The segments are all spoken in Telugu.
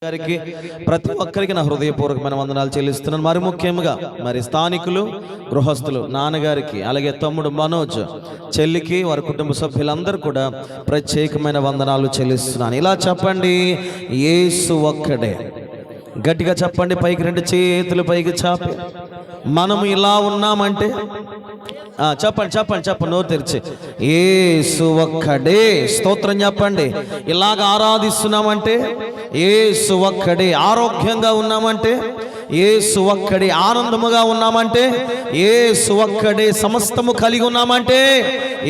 గారికి ప్రతి ఒక్కరికి నా హృదయపూర్వకమైన వందనాలు చెల్లిస్తున్నాను. మరి ముఖ్యంగా మరి స్థానికులు, గృహస్థులు, నాన్నగారికి, అలాగే తమ్ముడు మనోజ్, చెల్లికి, వారి కుటుంబ సభ్యులందరూ కూడా ప్రత్యేకమైన వందనాలు చెల్లిస్తున్నాను. ఇలా చెప్పండి, యేసు ఒక్కడే. గట్టిగా చెప్పండి, పైకి రెండు చేతులు పైకి చాపి. మనము ఇలా ఉన్నామంటే చెప్పండి నోరు తెరిచి, యేసు ఒక్కడే. స్తోత్రం చెప్పండి. ఇలాగ ఆరాధిస్తున్నామంటే యేసు ఒక్కడే. ఆరోగ్యంగా ఉన్నామంటే యేసు ఒక్కడే. ఆనందముగా ఉన్నామంటే యేసు ఒక్కడే. సమస్తము కలిగి ఉన్నామంటే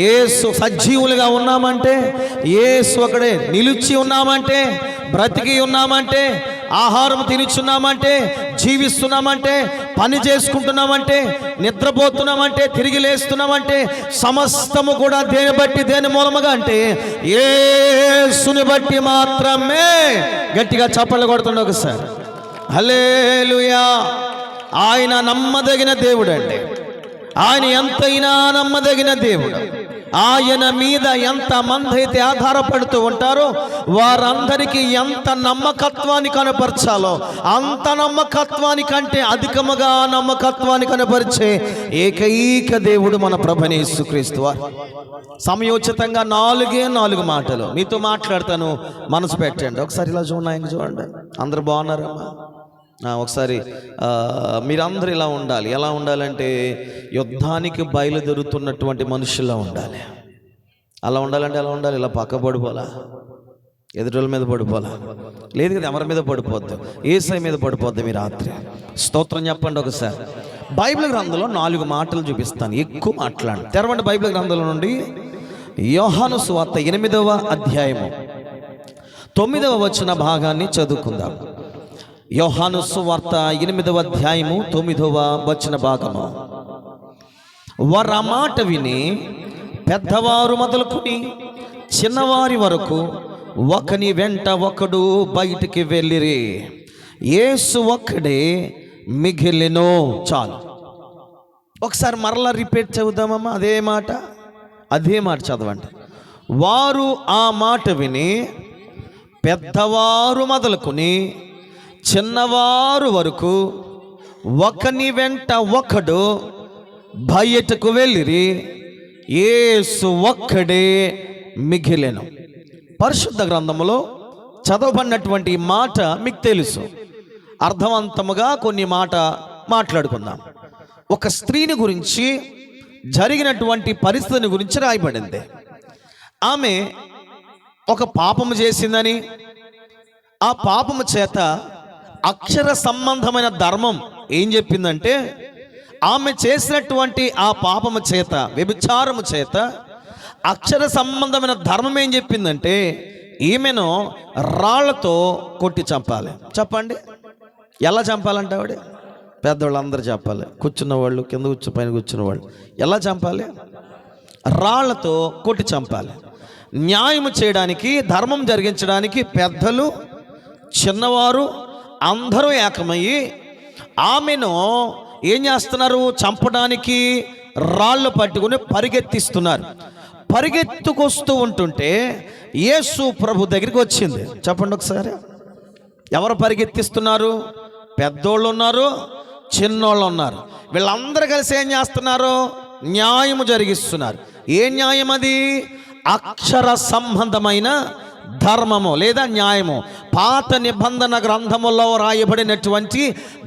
యేసు. సజీవులుగా ఉన్నామంటే యేసు ఒక్కడే. నిలిచి ఉన్నామంటే, బ్రతికి ఉన్నామంటే, ఆహారం తినిచున్నామంటే, జీవిస్తున్నామంటే, పని చేసుకుంటున్నామంటే, నిద్రపోతున్నామంటే, తిరిగి లేస్తున్నామంటే, సమస్తము కూడా దేని మూలముగా అంటే యేసుని బట్టి మాత్రమే. గట్టిగా చప్పట్లు కొడుతుండే ఒకసారి. హల్లెలూయా. ఆయన నమ్మదగిన దేవుడు అండి. ఆయన ఎంతైనా నమ్మదగిన దేవుడు. ఆయన మీద ఎంతమంది అయితే ఆధారపడుతూ ఉంటారో వారందరికీ ఎంత నమ్మకత్వాన్ని కనపరచాలో అంత నమ్మకత్వానికంటే అధికముగా నమ్మకత్వాన్ని కనపరిచే ఏకైక దేవుడు మన ప్రభువైన యేసుక్రీస్తు వారు. సమయోచితంగా 4 మాటలు మీతో మాట్లాడతాను, మనసు పెట్టండి. ఒకసారి ఇలా చూడండి. అందరు బాగున్నారమ్మా? ఒకసారి మీరందరూ ఇలా ఉండాలి. ఎలా ఉండాలంటే యుద్ధానికి బయలుదేరుతున్నటువంటి మనుషుల్లా ఉండాలి. అలా ఉండాలంటే ఎలా ఉండాలి? ఇలా పక్క పడిపోలా, ఎదుటోళ్ళ మీద పడిపోలా, లేదు కదా ఎవరి మీద పడిపోద్దు, యేసయ్య మీద పడిపోద్ది మీ రాత్రి. స్తోత్రం చెప్పండి ఒకసారి. బైబిల్ గ్రంథంలో 4 మాటలు చూపిస్తాను, ఎక్కువ మాట్లాడండి. తెరవండి బైబిల్ గ్రంథంలో నుండి యోహాను సువార్త 8వ అధ్యాయము 9వ వచన భాగాన్ని చదువుకుందాం. యోహాను సువార్త 8వ అధ్యాయము 9వ వచన భాగము. వారు ఆ మాట విని పెద్దవారు మొదలుకొని చిన్నవారి వరకు ఒకని వెంట ఒకడు బయటికి వెళ్ళిరి. యేసు ఒక్కడే మిగిలినో. చాలు. ఒకసారి మరలా రిపీట్ చదువుదామమ్మా. అదే మాట చదవండి. వారు ఆ మాట విని పెద్దవారు మొదలుకొని చిన్నవారు వరకు ఒకని వెంట ఒకడు బయటకు వెళ్ళిరి. యేసు ఒక్కడే మిగిలెను. పరిశుద్ధ గ్రంథములో చదవబడినటువంటి మాట మీకు తెలుసు. అర్థవంతముగా కొన్ని మాట్లాడుకుందాం. ఒక స్త్రీని గురించి జరిగినటువంటి పరిస్థితిని గురించి రాయబడింది. ఆమె ఒక పాపము చేసిందని, ఆ పాపము చేత అక్షర సంబంధమైన ధర్మం ఏం చెప్పిందంటే, ఆమె చేసినటువంటి ఆ పాపము చేత, వ్యభిచారము చేత అక్షర సంబంధమైన ధర్మం ఏం చెప్పిందంటే ఈమెను రాళ్లతో కొట్టి చంపాలి. చెప్పండి, ఎలా చంపాలంటే ఆవిడ? పెద్దవాళ్ళు అందరూ చెప్పాలి, కూర్చున్న వాళ్ళు, కింద పైన కూర్చున్న వాళ్ళు. ఎలా చంపాలి? రాళ్లతో కొట్టి చంపాలి. న్యాయం చేయడానికి, ధర్మం జరిగించడానికి పెద్దలు, చిన్నవారు అందరూ ఏకమయ్యి ఆమెను ఏం చేస్తున్నారు? చంపడానికి రాళ్ళు పట్టుకుని పరిగెత్తిస్తున్నారు. పరిగెత్తుకొస్తూ ఉంటుంటే యేసు ప్రభు దగ్గరికి వచ్చింది. చెప్పండి ఒకసారి. ఎవరు పరిగెత్తిస్తున్నారు? పెద్దోళ్ళు ఉన్నారు, చిన్నోళ్ళు ఉన్నారు. వీళ్ళందరూ కలిసి ఏం చేస్తున్నారు? న్యాయము జరిగిస్తున్నారు. ఏ న్యాయం అది? అక్షర సంబంధమైన ధర్మము లేదా న్యాయము. పాత నిబంధన గ్రంథములో రాయబడినటువంటి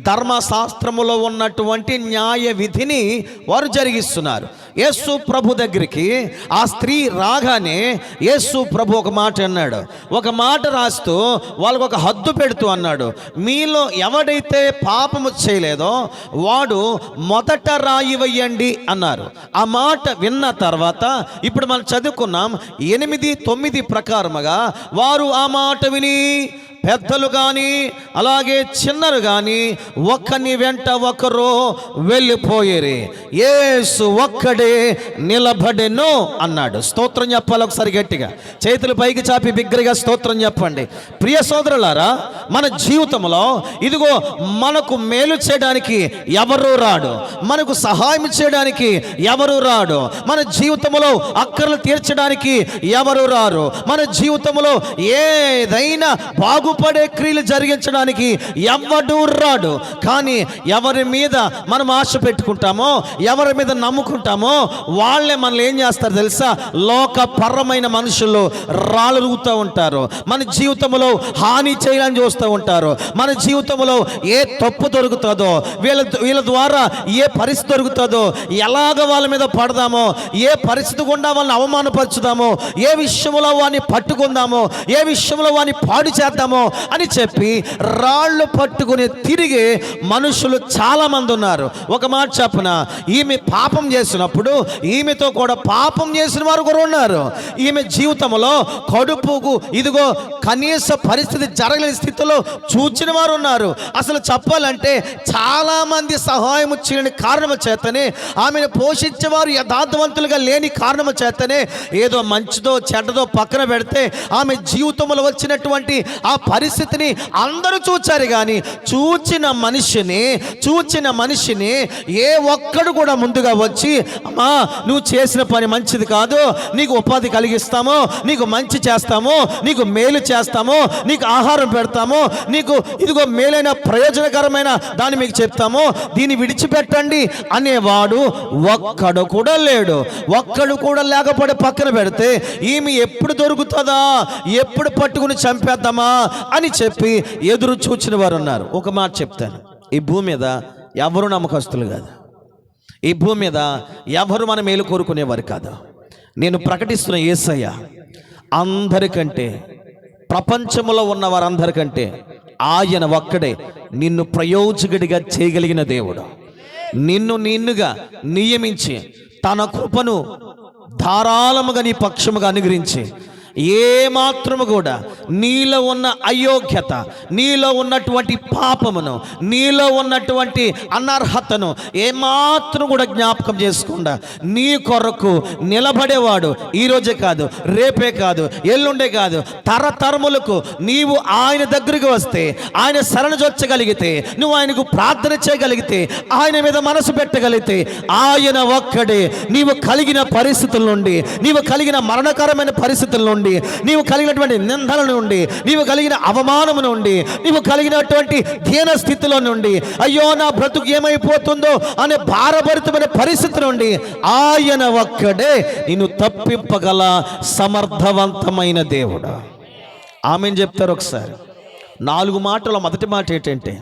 ధర్మశాస్త్రములో ఉన్నటువంటి న్యాయ విధిని వారు జరిగిస్తున్నారు. యేసు ప్రభు దగ్గరికి ఆ స్త్రీ రాగానే యేసు ప్రభు ఒక మాట అన్నాడు. ఒక మాట రాస్తూ వాళ్ళకు ఒక హద్దు పెడుతూ అన్నాడు, మీలో ఎవడైతే పాపము చేయలేదో వాడు మొదట రాయి వేయండి అన్నారు. ఆ మాట విన్న తర్వాత ఇప్పుడు మనం చదువుకున్నాం 8:9 ప్రకారముగా వారు ఆ మాట విని పెద్దలు కానీ అలాగే చిన్నరు కానీ ఒకని వెంట ఒకరు వెళ్ళిపోయేరి. యేసు ఒక్కడే నిలబడెను అన్నాడు. స్తోత్రం చెప్పాలి ఒకసారి గట్టిగా. చేతులు పైకి చాపి బిగ్గరగా స్తోత్రం చెప్పండి. ప్రియ సోదరులారా, మన జీవితంలో ఇదిగో మనకు మేలు చేయడానికి ఎవరు రాడు, మనకు సహాయం చేయడానికి ఎవరు రాడు, మన జీవితంలో అక్కర్లు తీర్చడానికి ఎవరు రారు, మన జీవితంలో ఏదైనా బాగు బాగుపడే క్రియలు జరిగించడానికి ఎవడు రాడు. కానీ ఎవరి మీద మనం ఆశ పెట్టుకుంటామో, ఎవరి మీద నమ్ముకుంటామో వాళ్ళే మనల్ని ఏం చేస్తారు తెలుసా? లోకపరమైన మనుషులు రాళ్ళరుగుతూ ఉంటారు. మన జీవితంలో హాని చేయాలని చూస్తూ ఉంటారు. మన జీవితంలో ఏ తప్పు దొరుకుతుందో, వీళ్ళ ద్వారా ఏ పరిస్థితి దొరుకుతుందో, ఎలాగ వాళ్ళ మీద పడదామో, ఏ పరిస్థితి గుండా వాళ్ళని అవమానపరచుదామో, ఏ విషయంలో వాడిని పట్టుకుందామో, ఏ విషయంలో వాడిని పాడు చేద్దామో అని చెప్పి రాళ్ళు పట్టుకుని తిరిగే మనుషులు చాలా మంది ఉన్నారు. ఒక మాట చెప్పన, ఈమె పాపం చేసినప్పుడు ఈమెతో కూడా పాపం చేసిన వారు కూడా ఉన్నారు. ఈమె జీవితంలో కడుపుకు ఇదిగో కనీస పరిస్థితి జరగలేని స్థితిలో చూచిన వారు ఉన్నారు. అసలు చెప్పాలంటే చాలా మంది సహాయం చేయని కారణం చేతనే, ఆమెను పోషించేవారు యథార్థవంతులుగా లేని కారణం చేతనే, ఏదో మంచిదో చెడ్డదో పక్కన పెడితే ఆమె జీవితంలో వచ్చినటువంటి ఆ పరిస్థితిని అందరూ చూచారు. కానీ చూచిన మనిషిని ఏ ఒక్కడు కూడా ముందుగా వచ్చి, అమ్మా నువ్వు చేసిన పని మంచిది కాదు, నీకు ఉపాధి కలిగిస్తాము, నీకు మంచి చేస్తాము, నీకు మేలు చేస్తాము, నీకు ఆహారం పెడతాము, నీకు ఇదిగో మేలైన ప్రయోజనకరమైన దాన్ని మీకు చెప్తాము, దీన్ని విడిచిపెట్టండి అనేవాడు ఒక్కడు కూడా లేడు. ఒక్కడు కూడా లేకపోతే పక్కన పెడితే ఈమె ఎప్పుడు దొరుకుతుందా, ఎప్పుడు పట్టుకుని చంపేద్దామా అని చెప్పి ఎదురు చూచిన వారు ఉన్నారు. ఒక మాట చెప్తాను, ఈ భూమి మీద ఎవరు నమ్మకస్తులు కాదు. ఈ భూమి మీద ఎవరు మన మేలు కోరుకునేవారు కాదు. నేను ప్రకటిస్తున్న యేసయ్య అందరికంటే, ప్రపంచంలో ఉన్న వారందరికంటే ఆయన ఒక్కడే నిన్ను ప్రయోజకుడిగా చేయగలిగిన దేవుడు. నిన్నుగా నియమించి తన కృపను ధారాళముగా నీ పక్షముగా అనుగ్రహించి ఏమాత్రము కూడా నీలో ఉన్న అయోగ్యత, నీలో ఉన్నటువంటి పాపమును, నీలో ఉన్నటువంటి అనర్హతను ఏమాత్రం కూడా జ్ఞాపకం చేసుకుండా నీ కొరకు నిలబడేవాడు ఈరోజే కాదు, రేపే కాదు, ఎల్లుండే కాదు, తరతరములకు నీవు ఆయన దగ్గరికి వస్తే, ఆయన శరణజొచ్చగలిగితే, నువ్వు ఆయనకు ప్రార్థన చేయగలిగితే, ఆయన మీద మనసు పెట్టగలిగితే, ఆయన ఒక్కడే నీవు కలిగిన పరిస్థితుల నుండి, నీవు కలిగిన మరణకరమైన పరిస్థితుల నుండి, నీవు కలిగినటువంటి నిందల నుండి, నీవు కలిగిన అవమానము నుండి, నీవు కలిగినటువంటి దీన స్థితిలో నుండి, అయ్యో నా బ్రతుకు ఏమైపోతుందో అనే భారభరితమైన పరిస్థితి నుండి ఆయన ఒక్కడే నిన్ను తప్పింపగల సమర్థవంతమైన దేవుడు. ఆమెను చెప్తారు ఒకసారి 4 మాటల మొదటి మాట ఏంటంటే,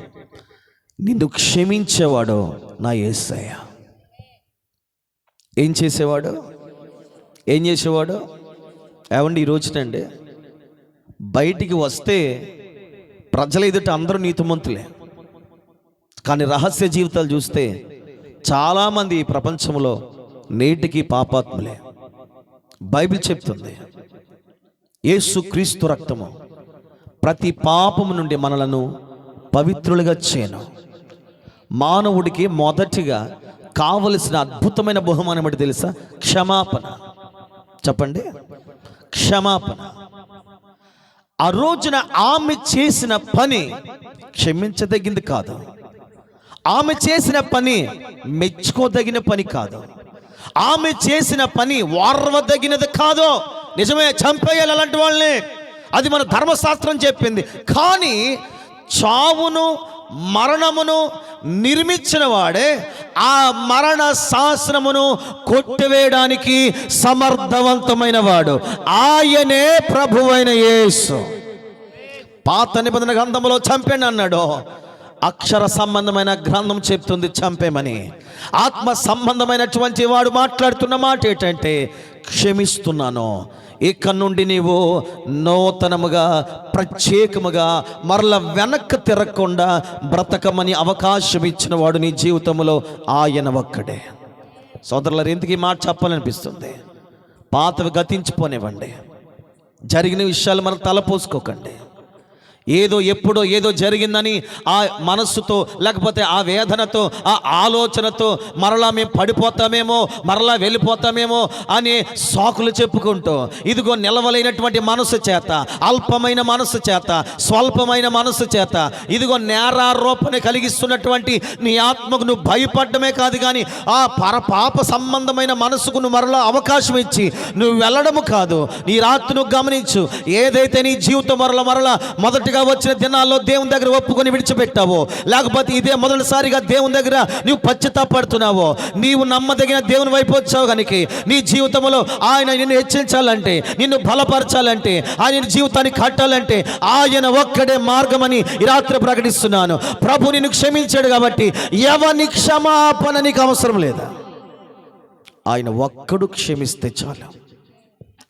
నిన్ను క్షమించేవాడు నా యేసయ్య. ఏం చేసేవాడు? ఏమండి, ఈ రోజునండి బయటికి వస్తే ప్రజల ఎదుట అందరూ నీతిమంతులే, కానీ రహస్య జీవితాలు చూస్తే చాలామంది ఈ ప్రపంచంలో నేటికి పాపాత్ములే. బైబిల్ చెప్తుంది, యేసుక్రీస్తు రక్తము ప్రతి పాపము నుండి మనలను పవిత్రులుగా చేయను. మానవుడికి మొదటిగా కావలసిన అద్భుతమైన బహుమానం ఏంటి తెలుసా? క్షమాపణ. చెప్పండి, క్షమాపణ. ఆ రోజున ఆమె చేసిన పని క్షమించదగింది కాదు, ఆమె చేసిన పని మెచ్చుకోదగిన పని కాదు, ఆమె చేసిన పని వార్వదగినది కాదు. నిజమే, చంపేయాలి అలాంటి వాళ్ళని, అది మన ధర్మశాస్త్రం చెప్పింది. కానీ చావును మరణమును నిర్మించిన వాడే ఆ మరణ శాసనమును కొట్టివేయడానికి సమర్థవంతమైన వాడు. ఆయనే ప్రభువైన యేసు. పాత నిబంధన గ్రంథంలో చంపండి అన్నాడు, అక్షర సంబంధమైన గ్రంథం చెప్తుంది చంపేమని. ఆత్మ సంబంధమైనటువంటి వాడు మాట్లాడుతున్న మాట ఏంటంటే, క్షమిస్తున్నాను, ఇక నుండి నీవు నూతనముగా ప్రత్యేకముగా మరల వెనక్కి తిరగకుండా బ్రతకమని అవకాశం ఇచ్చిన వాడు నీ జీవితంలో ఆయన ఒక్కడే. సోదరులారు, ఎందుకు ఈ మాట చెప్పాలనిపిస్తుంది? పాతవి గతించిపోనివ్వండి, జరిగిన విషయాలు మనం తలపోసుకోకండి. ఏదో ఎప్పుడో ఏదో జరిగిందని ఆ మనస్సుతో, లేకపోతే ఆ వేదనతో, ఆ ఆలోచనతో మరలా మేము పడిపోతామేమో, మరలా వెళ్ళిపోతామేమో అని సాకులు చెప్పుకుంటూ, ఇదిగో నిలవలేనటువంటి మనసు చేత, అల్పమైన మనసు చేత, స్వల్పమైన మనసు చేత, ఇదిగో నేరారోపణ కలిగిస్తున్నటువంటి నీ ఆత్మకు నువ్వు భయపడమే కాదు, కానీ ఆ పాప సంబంధమైన మనసుకు నువ్వు మరలా అవకాశం ఇచ్చి నువ్వు వెళ్ళడము కాదు. నీ రాత్రి నువ్వు గమనించు, ఏదైతే నీ జీవితం మరలా మొదటి మొదటిగా వచ్చిన దినాల్లో దేవుని దగ్గర ఒప్పుకొని విడిచిపెట్టావో, లేకపోతే ఇదే మొదటిసారిగా దేవుని దగ్గర నీవు పశ్చాత్తాపడుతున్నావో, నీవు నమ్మదగిన దేవుని వైపు వచ్చావు కనుక నీ జీవితంలో ఆయన నిన్ను హెచ్చించాలంటే, నిన్ను బలపరచాలంటే, ఆయన జీవితాన్ని కట్టాలంటే ఆయన ఒక్కడే మార్గమని ఈ రాత్రి ప్రకటిస్తున్నాను. ప్రభు నిన్ను క్షమించాడు కాబట్టి ఎవని క్షమాపణ నీకు అవసరం లేదా. ఆయన ఒక్కడు క్షమిస్తే చాలు.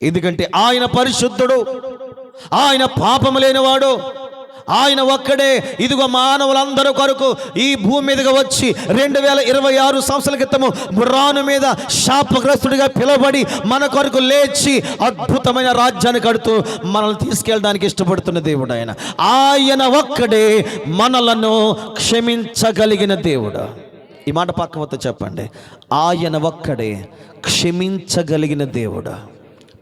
ఎందుకంటే ఆయన పరిశుద్ధుడు, ఆయన పాపము లేనివాడు, ఆయన ఒక్కడే. ఇదిగో మానవులందరూ కొరకు ఈ భూమి మీదగా వచ్చి 2026 సంవత్సరాల క్రితము రాను మీద శాపగ్రస్తుడిగా పిలువబడి మన కొరకు లేచి అద్భుతమైన రాజ్యాన్ని కడుతూ మనల్ని తీసుకెళ్ళడానికి ఇష్టపడుతున్న దేవుడు ఆయన. ఆయన ఒక్కడే మనలను క్షమించగలిగిన దేవుడు. ఈ మాట పక్క వద్ద చెప్పండి, ఆయన ఒక్కడే క్షమించగలిగిన దేవుడు.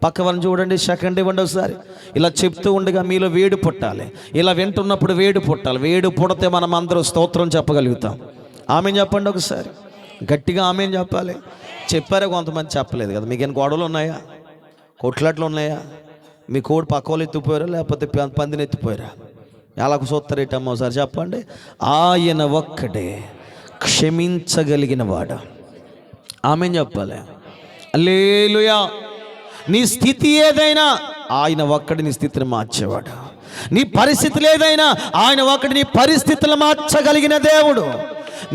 పక్క వాళ్ళని చూడండి, సెకండ్ ఇవ్వండి ఒకసారి. ఇలా చెప్తూ ఉండగా మీలో వేడి పుట్టాలి. ఇలా వింటున్నప్పుడు వేడి పుట్టాలి. వేడి పుడితే మనం అందరూ స్తోత్రం చెప్పగలుగుతాం. ఆమెన్ చెప్పండి ఒకసారి, గట్టిగా ఆమెన్ చెప్పాలి. చెప్పారా? కొంతమంది చెప్పలేదు కదా. మీకేం గొడవలు ఉన్నాయా? కొట్లాట్లు ఉన్నాయా? మీ కోడి పక్క వాళ్ళు ఎత్తిపోయారా, లేకపోతే పందిని ఎత్తిపోయారా? ఎలా చూస్తారేటమ్మా ఒకసారి చెప్పండి. ఆయన ఒక్కడే క్షమించగలిగిన వాడు. ఆమెన్ చెప్పాలి. హల్లెలూయా. నీ స్థితి ఏదైనా ఆయన ఒక్కడి నీ స్థితిని మార్చేవాడు. నీ పరిస్థితులు ఏదైనా ఆయన ఒక్కడి నీ పరిస్థితులు మార్చగలిగిన దేవుడు.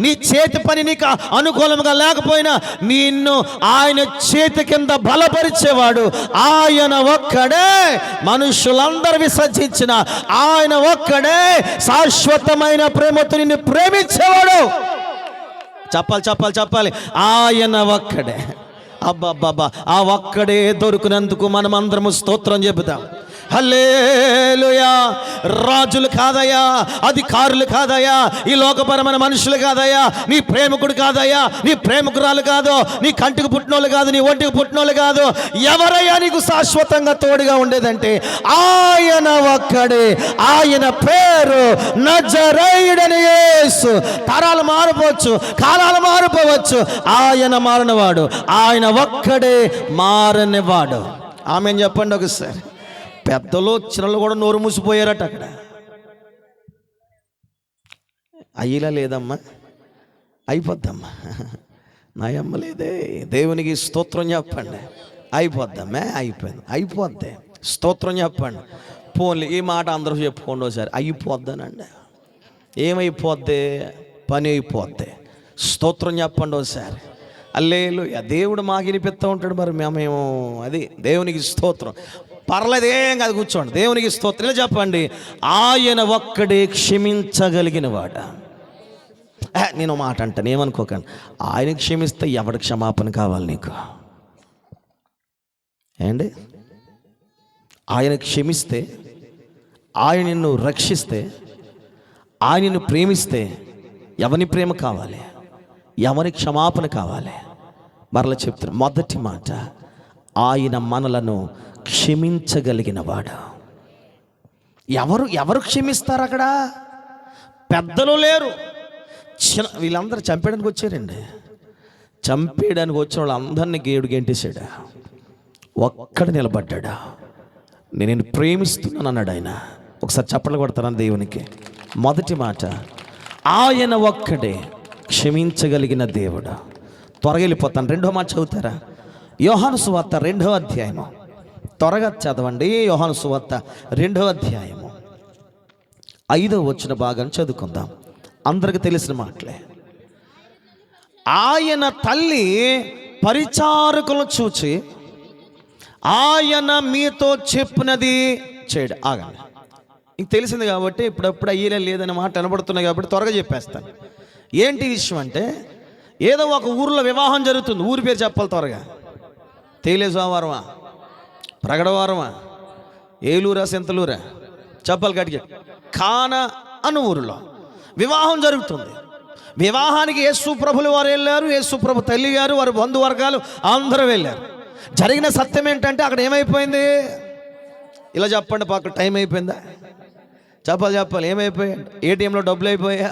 నీ చేతి పని నీకు అనుకూలంగా లేకపోయినా నిన్ను ఆయన చేతి కింద బలపరిచేవాడు ఆయన ఒక్కడే. మనుషులందరూ విసర్జించిన ఆయన ఒక్కడే శాశ్వతమైన ప్రేమతో నిన్ను ప్రేమించేవాడు. చెప్పాలి చెప్పాలి చెప్పాలి, ఆయన ఒక్కడే. అబ్బాబ్బాబ్బా, ఆ ఒక్కడే దొరికినందుకు మనం అందరము స్తోత్రం చెబుతాం. హల్లెలూయా. రాజులు కాదయ్యా, అధికారులు కాదయ్యా, ఈ లోకపరమైన మనుషులు కాదయ్యా, నీ ప్రేమికుడు కాదయ్యా, నీ ప్రేమికురాలు కాదు, నీ కంటికి పుట్టినోళ్ళు కాదు, నీ ఒంటికి పుట్టినోళ్ళు కాదు. ఎవరయ్యా నీకు శాశ్వతంగా తోడుగా ఉండేదంటే ఆయన ఒక్కడే. ఆయన పేరు నజరేయుడైన యేసు. తరాలు మారిపోవచ్చు, కాలాలు మారిపోవచ్చు, ఆయన మారనివాడు. ఆయన ఒక్కడే మారనివాడు. ఆమెన్ చెప్పండి ఒకసారి. పెద్దలు చిన్నలు కూడా నోరు మూసిపోయారట అక్కడ. అయ్యిలా లేదమ్మా, అయిపోద్దమ్మా. నాయమ్మ లేదే. దేవునికి స్తోత్రం చెప్పండి. అయిపోద్దమ్మా, అయిపోయింది, అయిపోద్ది. స్తోత్రం చెప్పండి. పోన్లే, ఈ మాట అందరూ చెప్పుకోండి ఒకసారి. అయిపోద్దనండి. ఏమైపోద్ది? పని అయిపోద్ది. స్తోత్రం చెప్పండి ఒకసారి. హల్లెలూయా. దేవుడు మాకు వినిపిస్తూ ఉంటాడు. మరి మేము అది దేవునికి స్తోత్రం. పర్లేదు, ఏం కాదు, కూర్చోండి. దేవునికి స్తోత్రం చెప్పండి. ఆయన ఒక్కడే క్షమించగలిగిన వాడు. నేను మాట అంటాను, ఏమనుకోకండి. ఆయన క్షమిస్తే ఎవడి క్షమాపణ కావాలి నీకు? ఏండి? ఆయన క్షమిస్తే, ఆయన నిన్ను రక్షిస్తే, ఆయన నిన్ను ప్రేమిస్తే ఎవని ప్రేమ కావాలి? ఎవరి క్షమాపణ కావాలి? మరలా చెప్తాను. మొదటి మాట, ఆయన మనలను క్షమించగలిగిన వాడు. ఎవరు క్షమిస్తారు అక్కడ? పెద్దలు లేరు, వీళ్ళందరూ చంపేయడానికి వచ్చారండి. చంపేయడానికి వచ్చిన వాళ్ళందరినీ గేడు గెంటేశాడు. ఒక్కడ నిలబడ్డాడు. నేను ప్రేమిస్తున్నాను అన్నాడు ఆయన. ఒకసారి చప్పట్లు కొడతాను దేవునికి. మొదటి మాట, ఆయన ఒక్కడే క్షమించగలిగిన దేవుడు. త్వరగా వెళ్ళిపోతాను. రెండో మాట చదువుతారా? యోహాను సువార్త 2వ అధ్యాయము. త్వరగా చదవండి. యోహాను సువార్త 2వ అధ్యాయము 5వ వచన భాగం చదువుకుందాం. అందరికి తెలిసిన మాటలే. ఆయన తల్లి పరిచారకులను చూచి ఆయన మీతో చెప్పినది చేయడు. ఆగండి, ఇంక తెలిసింది కాబట్టి ఇప్పుడప్పుడు అయ్యేలే లేదనే మాట వినబడుతున్నాయి కాబట్టి త్వరగా చెప్పేస్తాను. ఏంటి విషయం అంటే, ఏదో ఒక ఊరిలో వివాహం జరుగుతుంది. ఊరి పేరు చెప్పాలి త్వరగా. తేలేసోవారమా, ప్రగడవారమా, ఏలూరా, సింతలూరా, చెప్పాలి గట్టిగా. కానా అన్న ఊరిలో వివాహం జరుగుతుంది. వివాహానికి యేసు ప్రభులు వారు వెళ్ళారు, యేసు ప్రభు తల్లి గారు, వారి బంధువర్గాలు అందరూ వెళ్ళారు. జరిగిన సత్యం ఏంటంటే అక్కడ ఏమైపోయింది? ఇలా చెప్పండి, పక్క టైం అయిపోయిందా? చెప్పాలి. ఏమైపోయాయి? ఏటీఎంలో డబ్బులు అయిపోయా?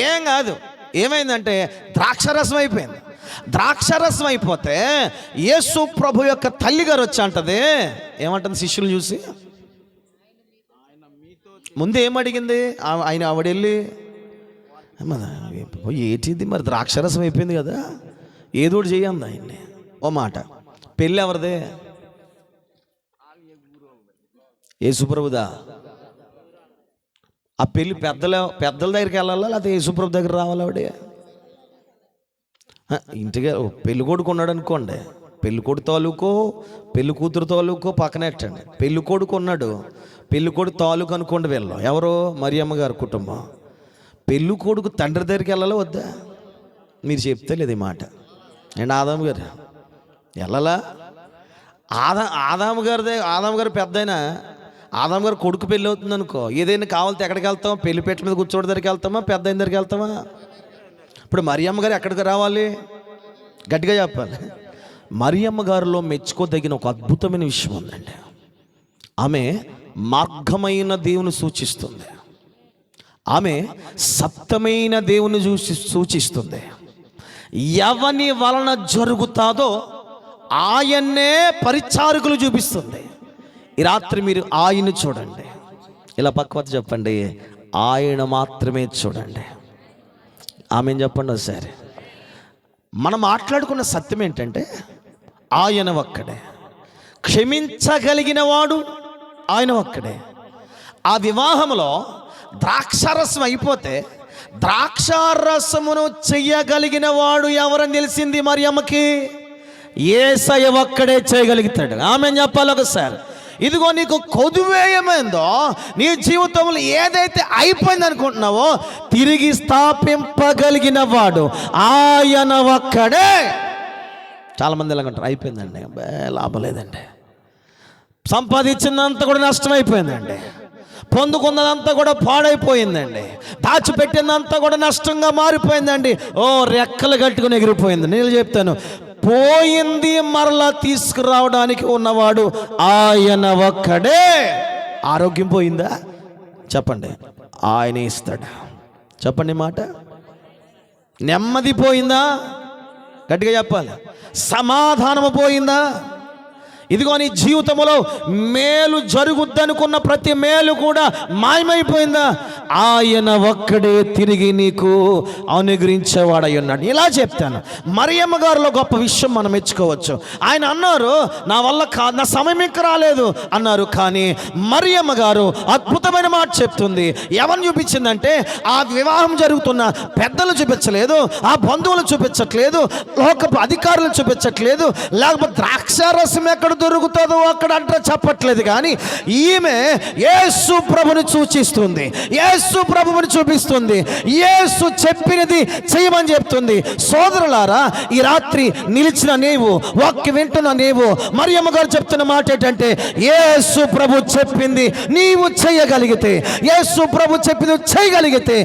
ఏం కాదు. ఏమైందంటే ద్రాక్షరసం అయిపోయింది. ద్రాక్షరసం అయిపోతే యేసు ప్రభు యొక్క తల్లి గారు వచ్చి అంటది, ఏమంటుంది శిష్యులు చూసి? ముందు ఏమడిగింది ఆవిడ వెళ్ళి ఏంటిది మరి ద్రాక్షరసం అయిపోయింది కదా, ఏదో ఒకటి చేయండి ఆయన్ని. ఓ మాట, పెళ్ళి ఎవరిదే? యేసుప్రభుదా? ఆ పెళ్ళి పెద్దల దగ్గరికి వెళ్ళాలా లేకపోతే యేసుప్రభు దగ్గర రావాలి ఆవిడే? ఇంటిగా పెళ్ళి కొడుకు ఉన్నాడు అనుకోండి, పెళ్ళి కొడుకు తాలూకో పెళ్ళి కూతురు తాలూకో పక్కనెట్టండి. పెళ్ళి కొడుకు ఉన్నాడు, పెళ్ళి కొడుకు తాలూకు అనుకోండి వీళ్ళు ఎవరో మరియమ్మ గారి కుటుంబం. పెళ్ళి కొడుకు తండ్రి దగ్గరికి వెళ్ళాలా వద్దా? మీరు చెప్తే లేదు ఈ మాట. అండ్ ఆదాము గారు వెళ్ళాలా? ఆదాము గారు పెద్ద అయినా ఆదాము గారు కొడుకు పెళ్ళి అవుతుంది అనుకో, ఏదైనా కావాలితే ఎక్కడికి వెళ్తాం? పెళ్లి పెట్ట మీద కూర్చోవడం దగ్గరికి వెళ్తామా, పెద్ద అయిన దగ్గరికి వెళ్తామా? ఇప్పుడు మరియమ్మ గారు ఎక్కడికి రావాలి? గట్టిగా చెప్పాలి. మరియమ్మ గారిలో మెచ్చుకోదగిన ఒక అద్భుతమైన విషయం ఉందండి. ఆమె మార్గమైన దేవుని సూచిస్తుంది, ఆమె సత్యమైన దేవుని సూచిస్తుంది. ఎవని వలన జరుగుతాదో ఆయన్నే పరిచారకులు చూపిస్తుంది. ఈ రాత్రి మీరు ఆయన చూడండి, ఇలా పక్వత చెప్పండి, ఆయన మాత్రమే చూడండి. ఆమెను చెప్పండి ఒకసారి. మనం మాట్లాడుకున్న సత్యం ఏంటంటే ఆయన ఒక్కడే, క్షమించగలిగిన వాడు ఆయన ఒక్కడే. ఆ వివాహంలో ద్రాక్షారసం అయిపోతే ద్రాక్షారసమును చెయ్యగలిగిన వాడు ఎవరని తెలిసింది మరియమ్మకి? యేసయ్య ఒక్కడే చేయగలుగుతాడు. ఆమెను చెప్పాలి ఒకసారి. ఇదిగో నీకు కొదువేయమైందో, నీ జీవితంలో ఏదైతే అయిపోయింది అనుకుంటున్నావో తిరిగి స్థాపింపగలిగిన వాడు ఆయన ఒక్కడే. చాలామంది ఎలాగంటారు, అయిపోయిందండి, లాభం లేదండి, సంపాదించినంత కూడా నష్టమైపోయిందండి, పొందుకున్నదంతా కూడా పాడైపోయిందండి, దాచిపెట్టినంతా కూడా నష్టంగా మారిపోయిందండి, ఓ రెక్కలు కట్టుకుని ఎగిరిపోయింది. నేను చెప్తాను, పోయింది మరలా తీసుకురావడానికి ఉన్నవాడు ఆయన ఒక్కడే. ఆరోగ్యం పోయిందా? చెప్పండి, ఆయన ఇస్తాడు. చెప్పండి మాట. నెమ్మది పోయిందా? గట్టిగా చెప్పాలి. సమాధానము పోయిందా? ఇదిగో నీ జీవితంలో మేలు జరుగుద్దనుకున్న ప్రతి మేలు కూడా మాయమైపోయిందా? ఆయన ఒక్కడే తిరిగి నీకు అనుగ్రహించేవాడై ఉన్నాడు. ఇలా చెప్తాను, మరియమ్మ గారిలో గొప్ప విషయం మనం మెచ్చుకోవచ్చు. ఆయన అన్నారు, నా వల్ల నా సమయం ఇంకా రాలేదు అన్నారు. కానీ మరియమ్మ గారు అద్భుతమైన మాట చెప్తుంది. ఎవరిని చూపించిందంటే ఆ వివాహం జరుగుతున్న పెద్దలు చూపించలేదు, ఆ బంధువులు చూపించట్లేదు, లోకపు అధికారులు చూపించట్లేదు, లేకపోతే ద్రాక్షారసం ఎక్కడ దొరుకుతుందో అక్కడ అంటే చెప్పట్లేదు. కానీ ఈమె యేసు ప్రభుని సూచిస్తుంది, యేసు ప్రభువుని చూపిస్తుంది, యేసు చెప్పినది చేయమని చెప్తుంది. సోదరులారా, ఈ రాత్రి నిలిచిన నీవు, వాక్యం వింటున్న నీవు, మరియమ్మ గారు చెప్తున్న మాట ఏంటంటే యేసు ప్రభు చెప్పింది నీవు చేయగలిగితే, యేసు ప్రభు చెప్పింది చేయగలిగితే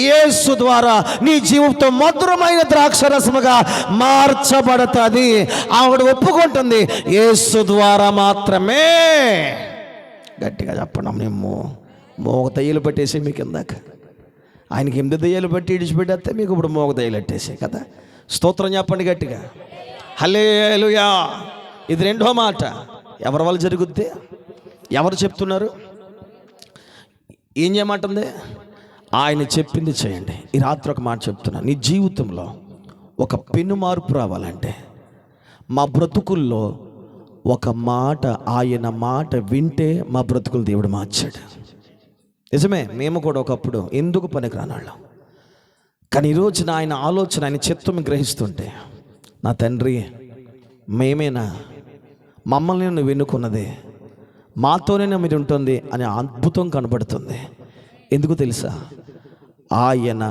యేసు ద్వారా నీ జీవితం మధురమైన ద్రాక్షరసముగా మార్చబడుతుంది. ఆవిడ ఒప్పుకుంటుంది, యేసు ద్వారా మాత్రమే. గట్టిగా చెప్పండి. మేము మోగ దయ్యలు పట్టేసి మీకు ఇందాక ఆయనకి 8 దయ్యాలు పట్టి ఇడిచిపెట్టేస్తే మీకు ఇప్పుడు మోగ దయ్యలు పట్టేసే కదా. స్తోత్రం చెప్పండి గట్టిగా, హల్లెలూయా. ఇది రెండో మాట. ఎవరి వల్ల జరుగుద్ది? ఎవరు చెప్తున్నారు? ఏం చేయమంటుంది? ఆయన చెప్పింది చేయండి. ఈ రాత్రి ఒక మాట చెప్తున్నా, నీ జీవితంలో ఒక పెను మార్పు రావాలంటే మా బ్రతుకుల్లో ఒక మాట, ఆయన మాట వింటే మా బ్రతుకులు దేవుడు మార్చాడు. నిజమే, మేము కూడా ఒకప్పుడు ఎందుకు పనికిరానాళ్ళం. కానీ ఈరోజు ఆయన ఆలోచన, ఆయన చిత్తం గ్రహిస్తుంటే, నా తండ్రి మేమేనా, మమ్మల్ని నువ్వు ఎన్నుకున్నది, మాతోనే మీరు ఉంటుంది అనే అద్భుతం కనబడుతుంది. ఎందుకు తెలుసా? ఆయన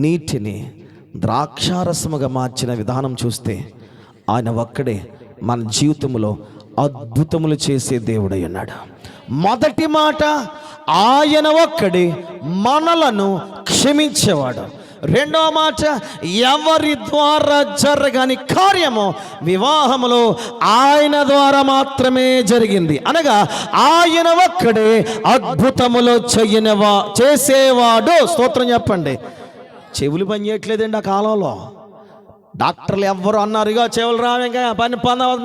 నీటిని ద్రాక్షారసముగా మార్చిన విధానం చూస్తే ఆయన ఒక్కడే మన జీవితంలో అద్భుతములు చేసే దేవుడై ఉన్నాడు. మొదటి మాట, ఆయన ఒక్కడే మనలను క్షమించేవాడు. రెండవ మాట, ఎవరి ద్వారా జరగని కార్యము వివాహములో ఆయన ద్వారా మాత్రమే జరిగింది. అనగా ఆయన ఒక్కడే అద్భుతములు చేసేవాడు. స్తోత్రం చెప్పండి. చెవులు పని చేయట్లేదండి ఆ కాలంలో. డాక్టర్లు ఎవ్వరు అన్నారు, ఇక చెవులు రావేగా పని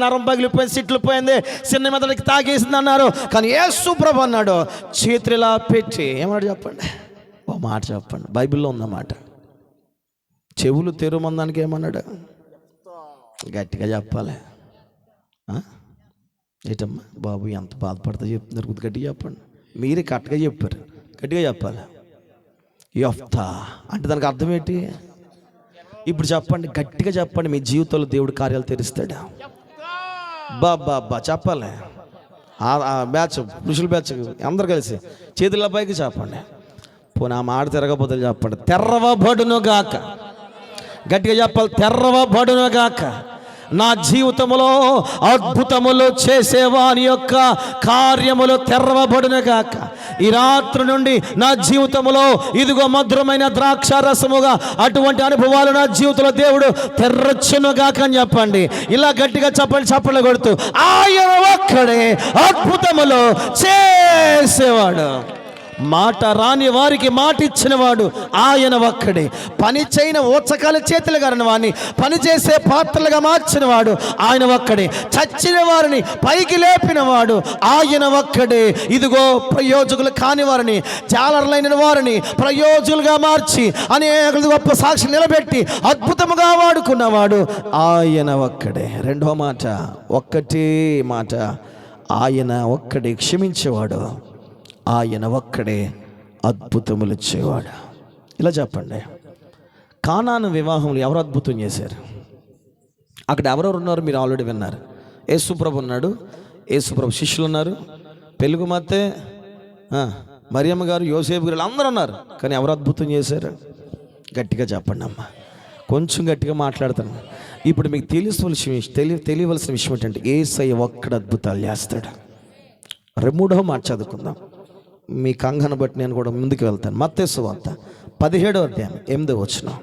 నరం పగిలిపోయింది, సిట్లు పోయింది, చిన్న మెదడికి తాగేసింది అన్నారు. కానీ యేసు ప్రభు అన్నాడు, చేతులు ఇలా పెట్టి ఏమన్నాడు చెప్పండి, ఓ మాట చెప్పండి, బైబిల్లో ఉందన్నమాట. చెవులు తెరుమందానికి ఏమన్నాడు, గట్టిగా చెప్పాలి. ఏటమ్మా బాబు ఎంత బాధపడతా చెప్తున్నారు, కొద్ది గట్టిగా చెప్పండి. మీరే కరెక్ట్గా చెప్పారు, గట్టిగా చెప్పాలి. యెఫ్తా అంటే దానికి అర్థం ఏంటి? ఇప్పుడు చెప్పండి, గట్టిగా చెప్పండి, మీ జీవితంలో దేవుడు కార్యాలు తెరుస్తాడు. బాబా చెప్పాలి. బ్యాచ్ పురుషుల బ్యాచ్ అందరు కలిసి చేతుల పైకి చెప్పండి. పోనీ ఆ మాట తిరగబోతే చెప్పండి, తెరవబడును గాక. గట్టిగా చెప్పాలి, తెరవబడును గాక. నా జీవితంలో అద్భుతములు చేసేవాని యొక్క కార్యములు తెరవబడును గాక. ఈ రాత్రి నుండి నా జీవితంలో ఇదిగో మధురమైన ద్రాక్ష రసముగా అటువంటి అనుభవాలు నా జీవితంలో దేవుడు తెరచును గాక అని చెప్పండి. ఇలా గట్టిగా చెప్పండి, చప్పట్లు కొడుతూ. ఆయన ఒక్కడే అద్భుతములు చేసేవాడు. మాట రాని వారికి మాట ఇచ్చినవాడు ఆయన ఒక్కడే. పని చేయని ఓచకాల చేతులు గారిన వాడిని పని చేసే పాత్రలుగా మార్చినవాడు ఆయన ఒక్కడే. చచ్చిన వారిని పైకి లేపినవాడు ఆయన ఒక్కడే. ఇదిగో ప్రయోజకులు కాని వారిని, జాలర్లైన వారిని ప్రయోజకులుగా మార్చి అనేక గొప్ప సాక్షి నిలబెట్టి అద్భుతముగా వాడుకున్నవాడు ఆయన ఒక్కడే. రెండో మాట, ఒక్కటే మాట, ఆయన ఒక్కడే క్షమించేవాడు, ఆయన ఒక్కడే అద్భుతములు ఇచ్చేవాడు. ఇలా చెప్పండి, కానాను వివాహంలో ఎవరు అద్భుతం చేశారు? అక్కడ ఎవరెవరు ఉన్నారు మీరు ఆల్రెడీ విన్నారు. యేసుప్రభు ఉన్నాడు, యేసుప్రభు శిష్యులు ఉన్నారు, పెళ్లి కుమార్తె మరియమ్మ గారు, యోసేపు గారు అందరూ ఉన్నారు. కానీ ఎవరు అద్భుతం చేశారు? గట్టిగా చెప్పండి అమ్మ, కొంచెం గట్టిగా మాట్లాడతాను. ఇప్పుడు మీకు తెలియవలసిన విషయం ఏంటంటే యేసయ్య ఒక్కడ అద్భుతాలు చేస్తాడు. మూడవ మాట చదువుకుందాం. మీ కంగను బట్టి నేను కూడా ముందుకు వెళ్తాను. మత్తయి సువార్త 17వ అధ్యాయం 8వ వచనం.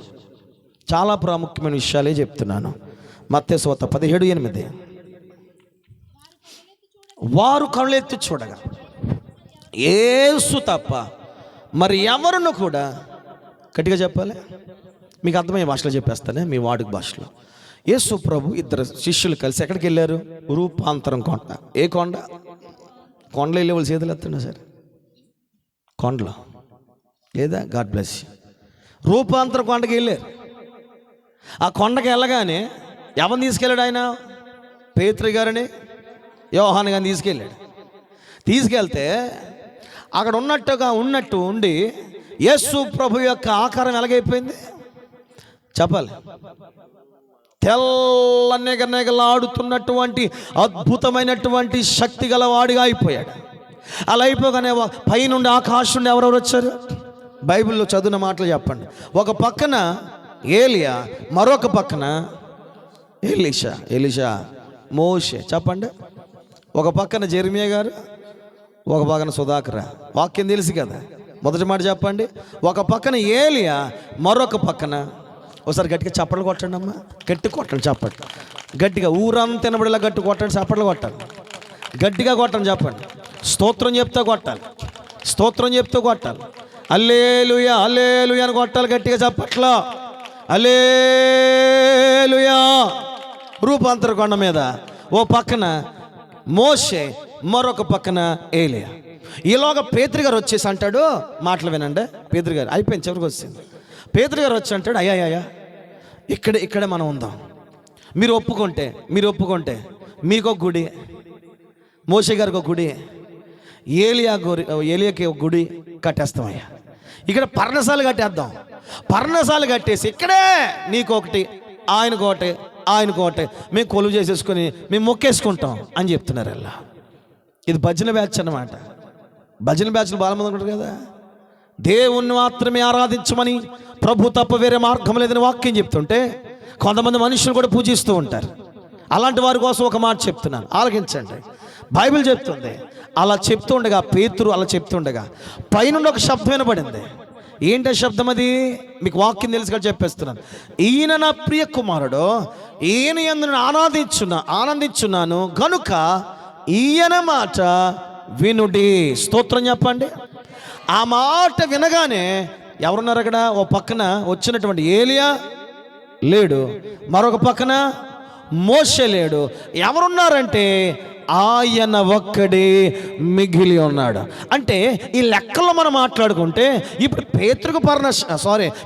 చాలా ప్రాముఖ్యమైన విషయాలే చెప్తున్నాను. మత్తయి సువార్త 17:8. వారు కళ్ళెత్తి చూడగా యేసు తప్ప మరి ఎవరును కూడా, గట్టిగా చెప్పాలి, మీకు అర్థమయ్యే భాషలో చెప్పేస్తానే, మీ వాడుక భాషలో. యేసు ప్రభు ఇద్దరు శిష్యులు కలిసి ఎక్కడికి వెళ్ళారు? రూపాంతరం కొండ. ఏ కొండ? కొండలో వెళ్ళే వాళ్ళు చేతులు ఎత్తండి సరే. కొండలో లేదా? God bless you. రూపాంతర కొండకి వెళ్ళారు. ఆ కొండకి వెళ్ళగానే ఎవరిని తీసుకెళ్ళాడు ఆయన? పేతురు గారిని, యోహాను గారిని తీసుకెళ్తే అక్కడ ఉన్నట్టు ఉండి యేసు ప్రభు యొక్క ఆకారం ఎలాగైపోయింది చెప్పాలి? తెల్ల నెగనెగలాడుతున్నటువంటి అద్భుతమైనటువంటి శక్తి గలవాడిగా అయిపోయాడు. అలా అయిపోగానే పైనుండి ఆకాశం నుండి ఎవరెవరు వచ్చారు? బైబిల్లో చదివిన మాటలు చెప్పండి. ఒక పక్కన ఏలియా, మరొక పక్కన ఎలీషా, మోషే. చెప్పండి. ఒక పక్కన జెర్మియా గారు, ఒక పక్కన సుధాకర్. వాక్యం తెలుసు కదా, మొదటి మాట చెప్పండి. ఒక పక్కన ఏలియా, మరొక పక్కన, ఒకసారి గట్టిగా చప్పట్లు కొట్టండి అమ్మా, గట్టి కొట్టండి చప్పట్లు, గట్టిగా ఊరంతా తినబడేలా గట్టి కొట్టండి, చప్పట్లు కొట్టాలి, గట్టిగా కొట్టండి చెప్పండి. స్తోత్రం చెప్తూ కొట్టాలి, స్తోత్రం చెప్తూ కొట్టాలి. హల్లెలూయా హల్లెలూయా అని కొట్టాలి గట్టిగా చప్పట్లో. హల్లెలూయా. రూపాంతర కొండ మీద ఓ పక్కన మోషే, మరొక పక్కన ఏలియా. ఈలోగా పేతురు గారు వచ్చేసి అంటాడు, మాటలు వినండి. పేతురు గారు అయిపోయింది, చివరికి వచ్చింది. పేతురు గారు వచ్చి అంటాడు, అయ్యా ఇక్కడే మనం ఉందాం. మీరు ఒప్పుకుంటే మీకు ఒక గుడి, మోషే గారికి ఒక గుడి, ఏలియాకి ఒక గుడి కట్టేస్తామయ్యా. ఇక్కడ పర్ణశాల కట్టేద్దాం. పర్ణశాల కట్టేసి ఇక్కడే నీకొకటి, ఆయనకోటి, మేము కొలువు చేసేసుకొని మేము మొక్కేసుకుంటాం అని చెప్తున్నారు. అలా ఇది భజన బ్యాచ్ అన్నమాట. భజన బ్యాచ్లు బాగా మంది ఉంటారు కదా. దేవుణ్ణి మాత్రమే ఆరాధించమని, ప్రభు తప్ప వేరే మార్గం లేదని వాక్యం చెప్తుంటే కొంతమంది మనుషులు కూడా పూజిస్తూ ఉంటారు. అలాంటి వారి కోసం ఒక మాట చెప్తున్నాను, ఆలకించండి. బైబిల్ చెప్తుంది, అలా చెప్తుండగా పేతురు అలా చెప్తుండగా పైనుండి ఒక శబ్దం వినపడింది. ఏంటి శబ్దం? అది మీకు వాక్యం తెలుసు కదా చెప్పేస్తున్నాను. ఈయన నా ప్రియ కుమారుడు, ఈయన యందు ఆనందించున్నాను గనుక ఈయన మాట వినుడి. స్తోత్రం చెప్పండి. ఆ మాట వినగానే ఎవరున్నారు అక్కడ? ఓ పక్కన వచ్చినటువంటి ఏలియా లేడు, మరొక పక్కన మోషే లేడు. ఎవరున్నారంటే ఆయన ఒక్కడే మిగిలి ఉన్నాడు. అంటే ఈ లెక్కలో మనం మాట్లాడుకుంటే ఇప్పుడు పేతురుకు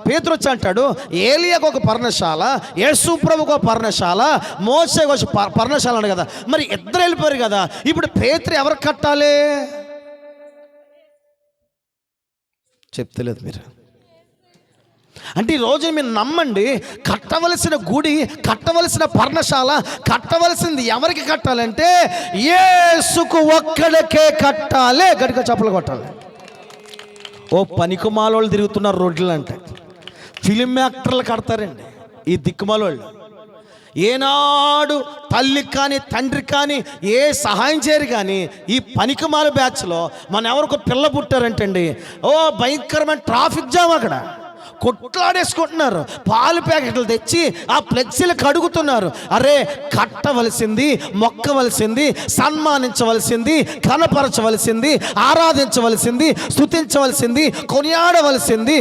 పేతురు వచ్చి అంటాడు ఏలియాకు ఒక పర్ణశాల, యేసు ప్రభుకు ఒక పర్ణశాల, మోషేకు ఒక పర్ణశాల అన్నాడు కదా. మరి ఇద్దరు వెళ్ళిపోయారు కదా, ఇప్పుడు పేతురు ఎవరికి కట్టాలి? చెప్తలేదు మీరు. అంటే ఈరోజు మీరు నమ్మండి, కట్టవలసిన గుడి, కట్టవలసిన పర్ణశాల, కట్టవలసింది ఎవరికి కట్టాలంటే యేసుకు ఒక్కడికే కట్టాలి. గట్టిగా చప్పలు కొట్టాలి. ఓ పనికిమాలోళ్ళు తిరుగుతున్నారు రోడ్లు అంటే, ఫిలిం యాక్టర్లు కడతారండి ఈ దిక్కుమాలోళ్ళు. ఏనాడు తల్లి కానీ తండ్రి కానీ ఏ సహాయం చేయరు. కానీ ఈ పనికిమాల బ్యాచ్లో మన ఎవరికో పిల్ల పుట్టారంటండి, ఓ భయంకరమైన ట్రాఫిక్ జామ్, అక్కడ కొట్లాడేసుకుంటున్నారు, పాలు ప్యాకెట్లు తెచ్చి ఆ ఫ్లెక్సీలు కడుగుతున్నారు. అరే, కట్టవలసింది, మొక్కవలసింది, సన్మానించవలసింది, కనపరచవలసింది, ఆరాధించవలసింది, స్తుతించవలసింది, కొనియాడవలసింది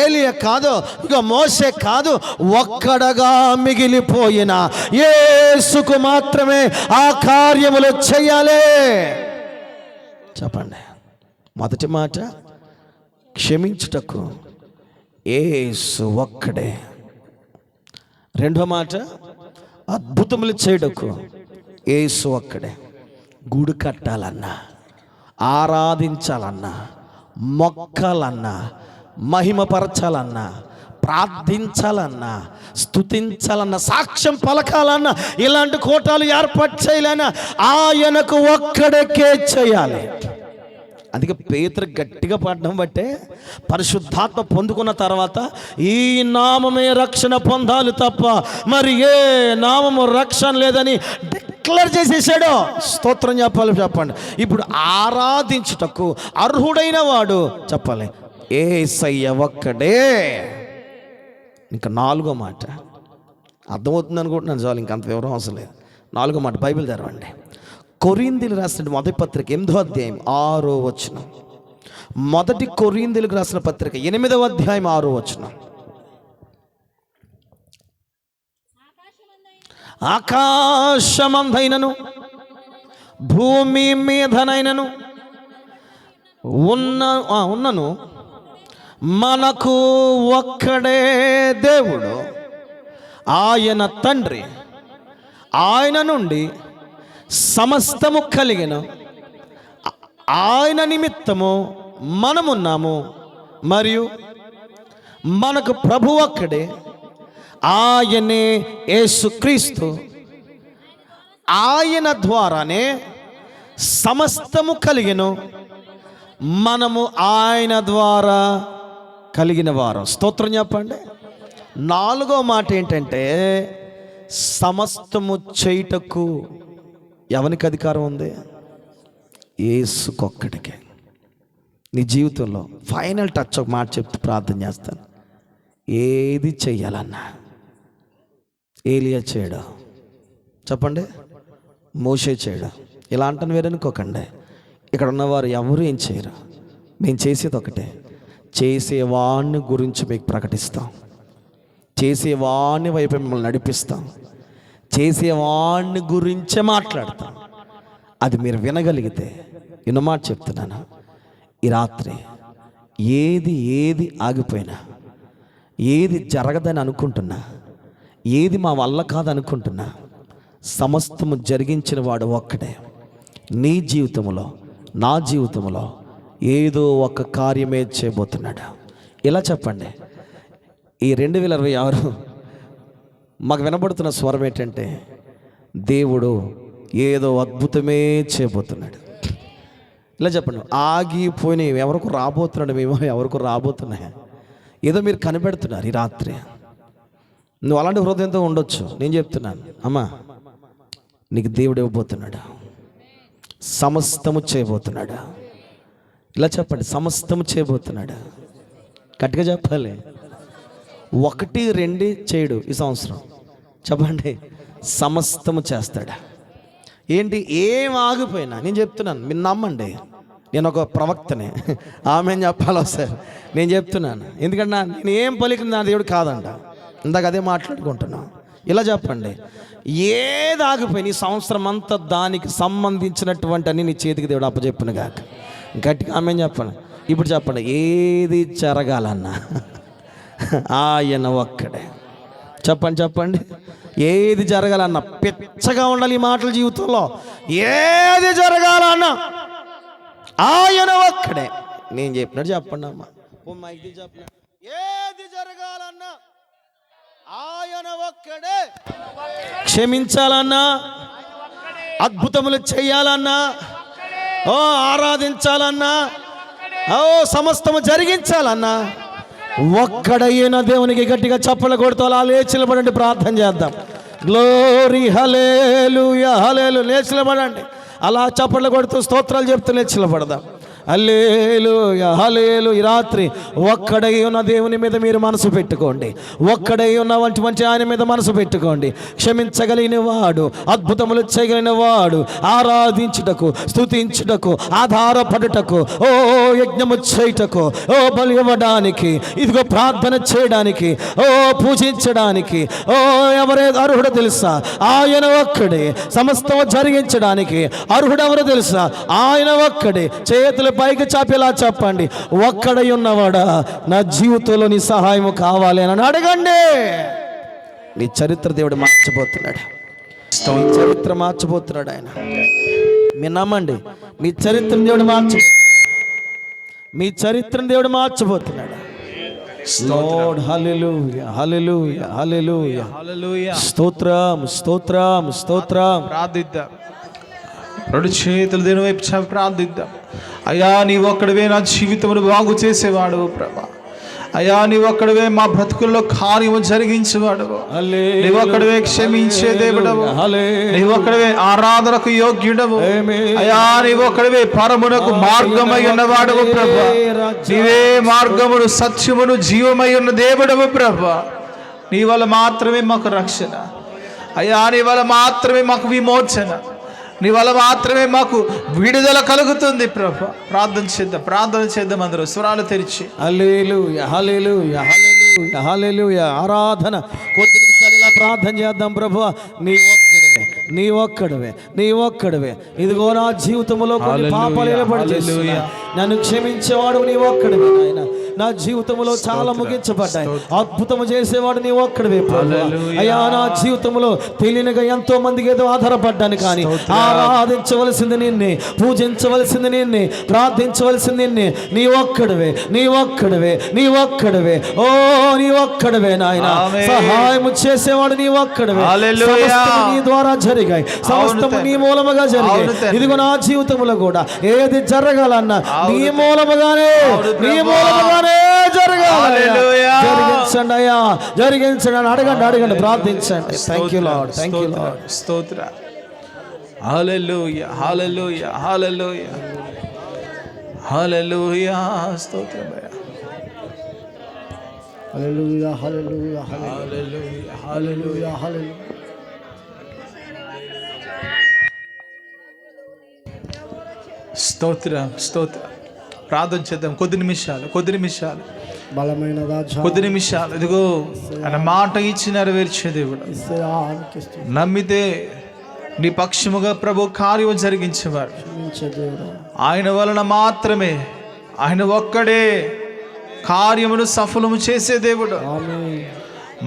ఏలియా కాదు, ఇక మోషే కాదు, ఒక్కడగా మిగిలిపోయిన యేసుకు మాత్రమే ఆ కార్యములు చేయాలి. చెప్పండి. మొదటి మాట క్షమించుటకు యేసు ఒక్కడే. రెండో మాట అద్భుతములు చేయుటకు యేసు ఒక్కడే. గుడి కట్టాలన్నా, ఆరాధించాలన్నా, మొక్కాలన్నా, మహిమపరచాలన్నా, ప్రార్థించాలన్నా, స్తుతించాలన్నా, సాక్ష్యం పలకాలన్నా, ఇలాంటి కోటాలు ఏర్పాటు చేయాలన్నా ఆయనకు ఒక్కడికే చేయాలి. అందుకే పేతురు గట్టిగా పాడడం బట్టే పరిశుద్ధాత్మ పొందుకున్న తర్వాత ఈ నామమే రక్షణ పొందాలి తప్ప మరి ఏ నామము రక్షణ లేదని డిక్లేర్ చేసేసాడు. స్తోత్రం చెప్పండి. ఇప్పుడు ఆరాధించుటకు అర్హుడైన వాడు చెప్పాలి యేసయ్య ఒక్కడే. ఇంకా నాలుగో మాట అర్థమవుతుంది అనుకుంటున్నాను, చాలు, ఇంకంత వివరం అవసరం లేదు. నాలుగో మాట బైబిల్ తెరవండి. కొరింథీయులకు రాసిన మొదటి పత్రిక 8వ అధ్యాయం 6వ వచనం. మొదటి కొరింథీయులకు రాసిన పత్రిక 8వ అధ్యాయం 6వ వచనం. ఆకాశమందైనను భూమి మీదనైనను ఉన్నను మనకు ఒక్కడే దేవుడు, ఆయన తండ్రి. ఆయన నుండి సమస్తము కలిగిన ఆయన నిమిత్తము మనమున్నాము, మరియు మనకు ప్రభు ఒక్కడే, ఆయనే యేసుక్రీస్తు. ఆయన ద్వారానే సమస్తము కలిగిన, మనము ఆయన ద్వారా కలిగిన వారు. స్తోత్రం చెప్పండి. నాలుగో మాట ఏంటంటే సమస్తము చేయుటకు ఎవరికి అధికారం ఉంది? యేసుకొక్కడికే. నీ జీవితంలో ఫైనల్ టచ్ ఒక మాట చెప్తూ ప్రార్థన చేస్తాను. ఏది చెయ్యాలన్నా ఏలియా చేయడం, చెప్పండి, మోషే చేయడం, ఇలా అంటాను వేరనుకోకండి. ఇక్కడ ఉన్నవారు ఎవరు ఏం చేయరు. మేము చేసేది ఒకటే, చేసేవాడిని గురించి మీకు ప్రకటిస్తాం, చేసేవాడిని వైపు మిమ్మల్ని నడిపిస్తాం, చేసేవాడిని గురించే మాట్లాడతాం. అది మీరు వినగలిగితే, మాట చెప్తున్నాను, ఈ రాత్రి ఏది ఆగిపోయినా, ఏది జరగదని అనుకుంటున్నా, ఏది మా వల్ల కాదనుకుంటున్నా, సమస్తము జరిగించిన వాడు ఒక్కడే. నీ జీవితంలో, నా జీవితంలో ఏదో ఒక కార్యమే చేయబోతున్నాడు. ఇలా చెప్పండి. ఈ 2026 మాకు వినబడుతున్న స్వరం ఏంటంటే దేవుడు ఏదో అద్భుతమే చేయబోతున్నాడు. ఇలా చెప్పండి. ఆగిపోయినాయి ఎవరికి రాబోతున్నాడు, మేము ఎవరికి రాబోతున్నాయి, ఏదో మీరు కనిపెడుతున్నారు. ఈ రాత్రి నువ్వు అలాంటి హృదయంతో ఉండొచ్చు. నేను చెప్తున్నాను, అమ్మా, నీకు దేవుడు ఇవ్వబోతున్నాడు, సమస్తము చేయబోతున్నాడు. ఇలా చెప్పండి, సమస్తము చేయబోతున్నాడు. గట్టిగా చెప్పాలి. 1, 2 చేయడు ఈ సంవత్సరం. చెప్పండి, సమస్తము చేస్తాడు. ఏంటి? ఏం ఆగిపోయినా నేను చెప్తున్నాను, మీరు నమ్మండి. నేను ఒక ప్రవక్తనే, ఆమె చెప్పాలి సార్. నేను చెప్తున్నాను, ఎందుకంటే నేను ఏం పలికిన నా దేవుడు కాదంట. ఇందాక అదే మాట్లాడుకుంటున్నాం. ఇలా చెప్పండి, ఏది ఆగిపోయి ఈ సంవత్సరం అంతా దానికి సంబంధించినటువంటి అన్ని నీ చేతికి దేవుడు అప్పచెప్పును గాక. గట్టిగా ఆమె చెప్పండి. ఇప్పుడు చెప్పండి, ఏది జరగాలన్నా ఆయన ఒక్కడే. చెప్పండి, ఏది జరగాలన్నా పిచ్చగా ఉండాలి ఈ మాటల జీవితంలో. ఏది జరగాలన్నా ఆయన ఒక్కడే. నేను చెప్పినట్టు చెప్పండి అమ్మా. ఏది జరగాలన్నా ఆయన ఒక్కడే. క్షమించాలన్నా, అద్భుతములు చేయాలన్నా, ఆరాధించాలన్నా, సమస్తము జరిగించాలన్నా ఒక్కడైన దేవునికి గట్టిగా చప్పలు కొడుతూ అలా లేచి నిలబడండి. ప్రార్థన చేద్దాం. గ్లోరీ హల్లెలూయా హల్లెలూయా. లేచి నిలబడండి. అలా చప్పట్లు కొడుతూ స్తోత్రాలు చెప్తూ లేచి నిలబడదాం. హల్లెలూయా హల్లెలూయా. ఈ రాత్రి ఒక్కడై ఉన్న దేవుని మీద మీరు మనసు పెట్టుకోండి. ఒక్కడై ఉన్నటువంటి ఆయన మీద మనసు పెట్టుకోండి. క్షమించగలిగిన వాడు, అద్భుతములు చేయగలిగిన వాడు, ఆరాధించుటకు, స్తుతించుటకు, ఆధారపడుటకు, యజ్ఞము చేయుటకు, బలి ఇవ్వడానికి, ఇదిగో ప్రార్థన చేయడానికి, పూజించడానికి ఎవరే అర్హుడు తెలుసా? ఆయన ఒక్కడే. సమస్తం జరిగించడానికి అర్హుడెవరో తెలుసా? ఆయన ఒక్కడే. చేతులు పైకి చాపేలా చెప్పండి, ఒక్కడై ఉన్నవాడా నా జీవితంలో నీ సహాయం కావాలి అని అడగండి. నీ చరిత్ర దేవుడు మార్చబోతున్నాడు. నీ చరిత్ర మార్చబోతున్నాడు ఆయన. మీరు నమ్మండి, మీ చరిత్రను దేవుడు మీ చరిత్రను దేవుడు మార్చబోతున్నాడు. లార్డ్ హల్లెలూయా హల్లెలూయా హల్లెలూయా హల్లెలూయా. స్తోత్రం స్తోత్రం స్తోత్రం. ప్రార్థిద్దాం. రెండు చేతులు దేవుని వైపు చాపి ప్రార్థిద్దాం. అయ్యా నీ ఒక్కడివే నా జీవితమును బాగు చేసేవాడు ప్రభా. అయ్యా నీ ఒక్కడివే మా బ్రతుకుల్లో కార్యము జరిగించేవాడు. నీ ఒక్కడివే క్షమించే దేవుడవు. నీ ఒక్కడివే ఆరాధనకు యోగ్యుడవు. అయ్యా నీ ఒక్కడివే పరమునకు మార్గమై ఉన్నవాడవు ప్రభా. నీవే మార్గమును సత్యమును జీవమై ఉన్న దేవుడవు ప్రభా. నీ వల్ల మాత్రమే మాకు రక్షణ. అయ్యా నీ వల్ల మాత్రమే మాకు విమోచన. నీ వల్ల మాత్రమే మాకు విడుదల కలుగుతుంది ప్రభా. ప్రార్థన చేద్దాం అందరూ స్వరాలు తెరిచి. హల్లెలూయా హల్లెలూయా హల్లెలూయా హల్లెలూయా. ఆరాధన కొద్ది నిమిషాలు ఇలా ప్రార్థన చేద్దాం. ప్రభువా నీ ఒక్కడివే. ఇదిగో నా జీవితంలో కొన్ని పాపాలు నిలబడి నన్ను క్షమించేవాడు నీ ఒక్కడివే నాయన. నా జీవితంలో చాలా ముగించబడ్డాయి. అద్భుతము చేసేవాడు నీ ఒక్కడివే ప్రభువా. అయ్యా నా జీవితంలో తెలియనిగా ఎంతో మందికి ఏదో ఆధారపడ్డాను, కానీ ఆరాధించవలసింది నిన్నే, పూజించవలసింది నిన్నే, ప్రార్థించవలసింది నిన్నే. నీ ఒక్కడివే నీ ఒక్కడివే నాయన. సహాయం చేసేవాడు నీ ఒక్కడివే. నీ ద్వారా జరిగాయి, సమస్తము నీ మూలముగా జరిగాయి. ఇదిగో నా జీవితంలో కూడా ఏది జరగాలన్నా నీ మూలముగానే జరగాలి. జరిగించండి అయ్యా, జరిగించండి. అడగండి, ప్రార్థించండి. Thank you lord, thank you lord. స్తోత్ర. హల్లెలూయా హల్లెలూయా హల్లెలూయా హల్లెలూయా. స్తోత్రమయ్యా. హల్లెలూయా హల్లెలూయా హల్లెలూయా హల్లెలూయా హల్లెలూయా. స్తోత్రం. ప్రార్థన చేద్దాం కొద్ది నిమిషాలు బలమైన కొద్ది నిమిషాలు. ఇదిగో ఆయన మాట ఇచ్చి నెరవేర్చే దేవుడు. నమ్మితే నీ పక్షముగా ప్రభు కార్యం జరిగించేవాడు. ఆయన వలన మాత్రమే, ఆయన ఒక్కడే కార్యమును సఫలము చేసే దేవుడు.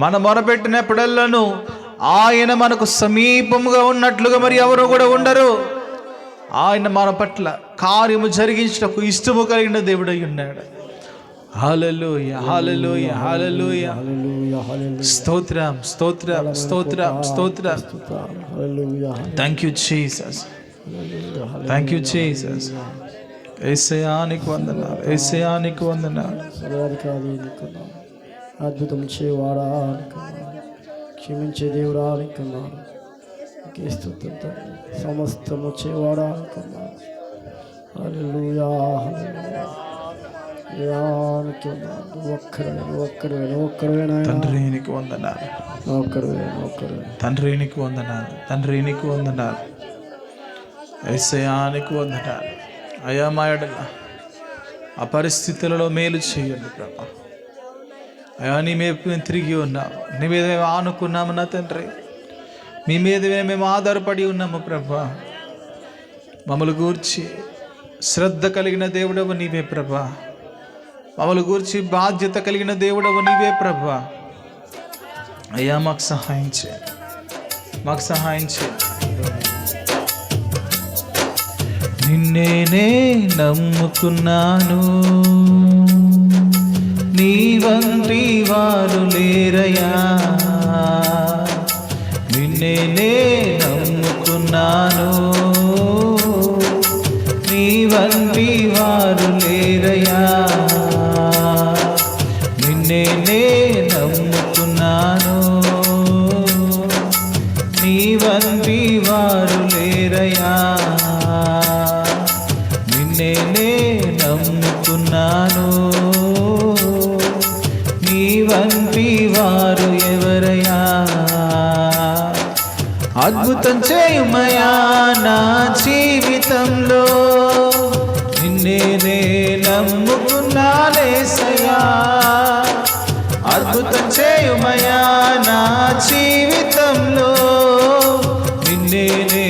మన మొరపెట్టినప్పుడల్లాను ఆయన మనకు సమీపముగా ఉన్నట్లుగా మరి ఎవరు కూడా ఉండరు. ఆయన మన పట్ల కార్యము జరిగించటకు ఇష్టము కలిగిన దేవుడై ఉన్నాడు. హల్లెలూయా హల్లెలూయా హల్లెలూయా. స్తోత్రం. Thank you Jesus. యేసయ్యానికి వందనాలు. అద్భుతం చేయవాడా, క్షమించే దేవుడా అనుకున్నాను. సమస్తము చేయవాడా అనుకున్నాను. హల్లెలూయా ఒక్కడే తండ్రికి వందనాలు. తండ్రికి వందనాలు. యేసయ్యానికి వందనాలు. అయ్యా మా యెడల ఆ పరిస్థితులలో మేలు చేయండి ప్రభా. అయ్యా నీ మీద మేము తిరిగి ఉన్నాం, నీ మీద మేము ఆనుకున్నాము నా తండ్రి, మీ మీదనే మేము ఆధారపడి ఉన్నాము ప్రభా. మమ్మల్ని గూర్చి శ్రద్ధ కలిగిన దేవుడవు నీవే ప్రభా, మమ్మల్ని గూర్చి బాధ్యత కలిగిన దేవుడవు నీవే ప్రభా. అయ్యా మాకు సహాయం చేయి, మాకు సహాయం చేయి. నిన్నేనే నమ్ముకున్నాను, నీ వంటి వారు లేరయ్యా. నిన్నేనే నమ్ముకున్నాను, నీ వంటి వారు లేరయ్యా. నిన్నేనే నమ్ముకున్నాను, నీ వంటి వారు లేరయ్యా. నిన్నేనే నమ్ముకున్నాను, నీ వంటి వారు ఎవరయ్యా. అద్భుతం చేయుమయా నా జీవితంలో, నిన్నేనే నమ్ముకున్నానేసయ్యా. అద్భుతం చేయుమయా నా జీవితంలో, నిన్నేనే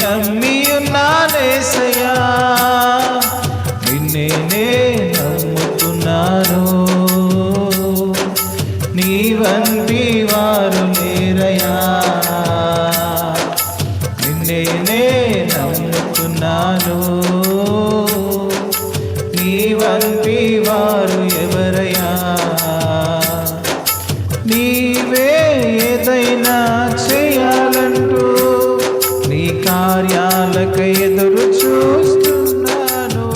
నమ్మి ఉన్నానేసయ్యా. నిన్నేనే నమ్ముకున్నాను, నీ వంటి వారు లేరయ్యా. నిన్నేనే నమ్ముకున్నాను, నీ వంటి వారు ఎవరయ్యా. నీవే ఏదైనా చేయాలంటూ నీ కార్యాలకై ఎదురు చూస్తున్నాను.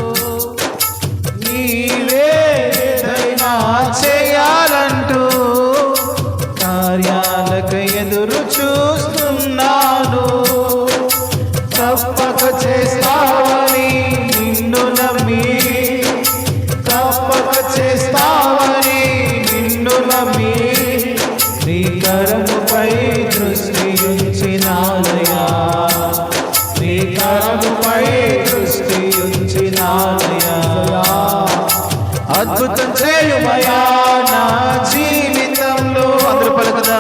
నీవే ఏదైనా చేయాలంటూ కార్యాలకై ఎదురు చూస్తున్నాను. తప్పక చేస్తావని నిన్ను నమ్మి, తప్పక చేస్తావని నిన్ను నమ్మి, నీ కరముపై దృష్టి ఉంచినానయ్యా. నీ కరముపై దృష్టి ఉంచినానయ్యా. అద్భుతం చేయుమయా నా జీవితంలో, అందరూ పలుకుదా.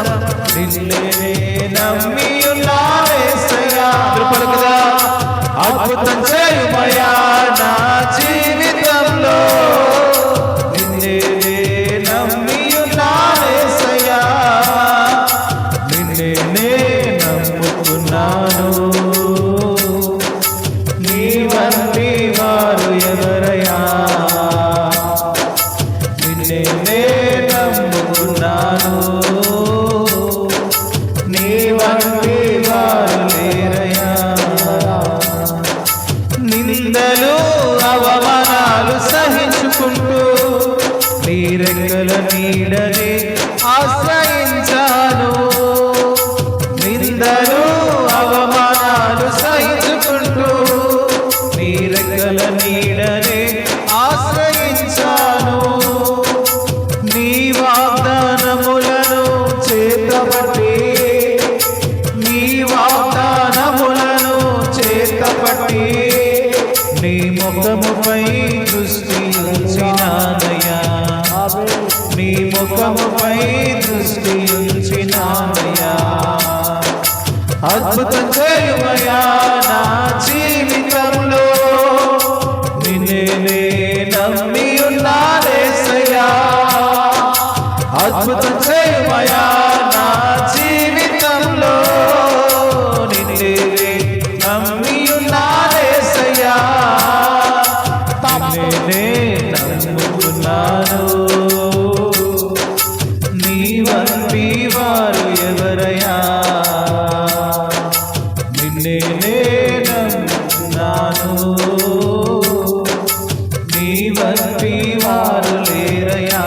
నిన్నే నమ్మి ఉన్నానేసయ్యా, అందరూ పలుకుదా. అద్భుతం చేయుమయా నా జీవితంలో, నిన్నే నమ్మి ఉన్నానేసయ్యా. నిన్నే నమ్ముకున్నాను, నీ వంటి వారు ఎవరయ్యా. నిన్నే నమ్ముకున్నాను, నీ వంటి వారు లేరయ్యా. నిందలు అవమానాలు సహించుకుంటూ నీ రెక్కల నీడని ఆశ్రయించాను. నిందలు అవమానాలు సహించుకుంటూ నీ రెక్కల నీడని ఆశ్రయించాను. నీ వాగ్దానములను చేతబట్టి, నీ వాగ్దానములను చేతబట్టి, నీ ముఖముపై దృష్టి ఉంచినానయ్యా. నీ ముఖముపై దృష్టి ఉంచినానయ్యా. అద్భుతం చేయుమయా నా జీవితంలో, నిన్నే నమ్మి ఉన్నానేసయ్యా. అద్భుతం చేయుమయా నా జీవితంలో, నిన్నే నమ్మి ఉన్నానేసయ్యా. నిన్నే నమ్ముకున్నాను, నీ వంటి వారు ఎవరయ్యా. నిన్నే నమ్ముకున్నాను, నీ వంటి వారు లేరయ్యా.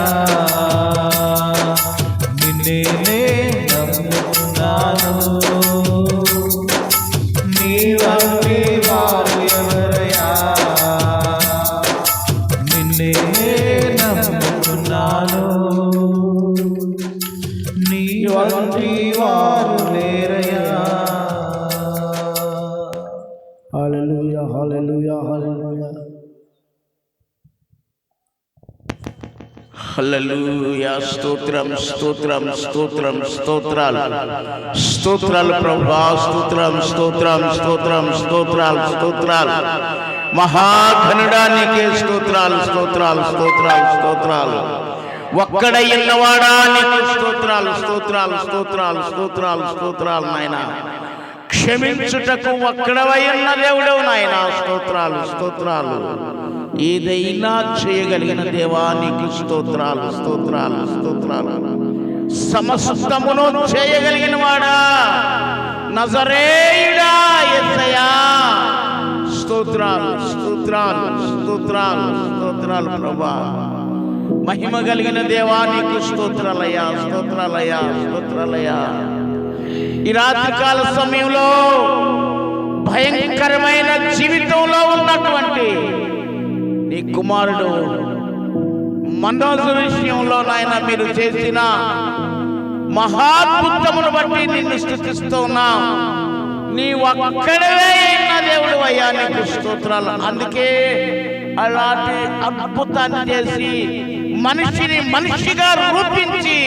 నిన్నే నమ్ముకున్నాను, నీ వంటి వారు ఎవరయ్యా. నిన్నే నమ్ముకున్నాను, నీ వంటి వారు లేరయ్యా. హల్లెలూయా, హల్లెలూయా, హల్లెలూయా. హల్లెలూయా. స్తోత్రం స్తోత్రం స్తోత్రం స్తోత్రాలు స్తోత్రాలు ప్రభువా. స్తోత్రం స్తోత్రం స్తోత్రం స్తోత్రాలు స్తోత్రాలు. మహాఘనుడా నీకే స్తోత్రాలు స్తోత్రాలు స్తోత్రాలు స్తోత్రాలు. ఒక్కడై ఉన్నవాడా నీకు స్తోత్రాలు స్తోత్రాలు స్తోత్రాలు స్తోత్రాలు స్తోత్రాలు నాయన. క్షమించుటకు ఒక్కడవై ఉన్న దేవుడవు నాయన. స్తోత్రాలు స్తోత్రాలు. ఏదైనా చేయగలిగిన దేవా నీకు స్తోత్రాలు స్తోత్రాలు స్తోత్రాలు. సమస్తమును చేయగలిగిన వాడా నజరేయుడా యేసయ్యా. స్తోత్రాలు స్తోత్రాలు స్తోత్రాలు స్తోత్రాలు ప్రభా. మహిమ కలిగిన దేవా నీకు స్తోత్రాలయ్యా స్తోత్రాలయ్యా స్తోత్రాలయ్యా. ఈ రాత్రికాల సమయంలో భయంకరమైన జీవితంలో ఉన్నటువంటి నీ కుమారుడు మనోజు విషయంలో నాయన మీరు చేసిన మహాద్భుతమును బట్టి నిన్ను స్తుతిస్తూ ఉన్నాం. నీ ఒక్కడవే అయిన దేవుడు అయ్యా నీకు స్తోత్రాలు. అందుకే అలాంటి అద్భుతాన్ని చేసి మనిషిని మనిషిగా రూపించి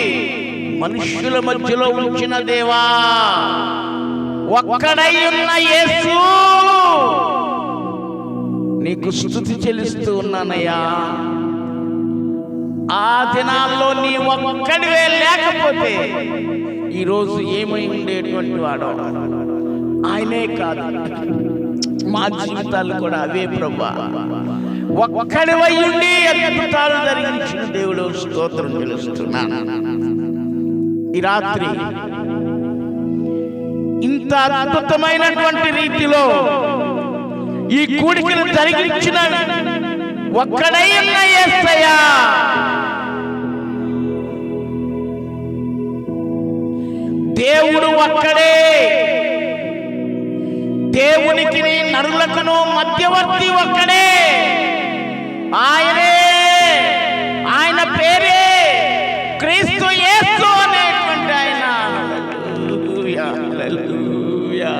మనుషుల మధ్యలో ఉంచిన దేవా ఒక్కడై ఉన్న యేసు నీకు స్తుతి చెల్లిస్తూ ఉన్నానయ్యా. ఆ దినాల్లో నీ ఒక్కడివే లేకపోతే ఈరోజు ఏమై ఉండేటువంటి వాడో. ఆయనే కాదు మా జీవితాలు కూడా అవే ప్రభా. ఒక్కడివై ఉండి అద్భుతాలు జరిగించిన దేవుడు స్తోత్రం చెల్లిస్తున్నాను. ఈ రాత్రి ఇంత అద్భుతమైనటువంటి రీతిలో ఈ కూడికను జరిగించిన ఒక్కడై ఉన్న యేసయ్యా దేవుడు ఒక్కడే. దేవునికి నరులకును మధ్యవర్తి ఒక్కడే. ఆయనే, ఆయన పేరే క్రీస్తు యేసు అనేటువంటి ఆయన. హల్లెలూయా హల్లెలూయా.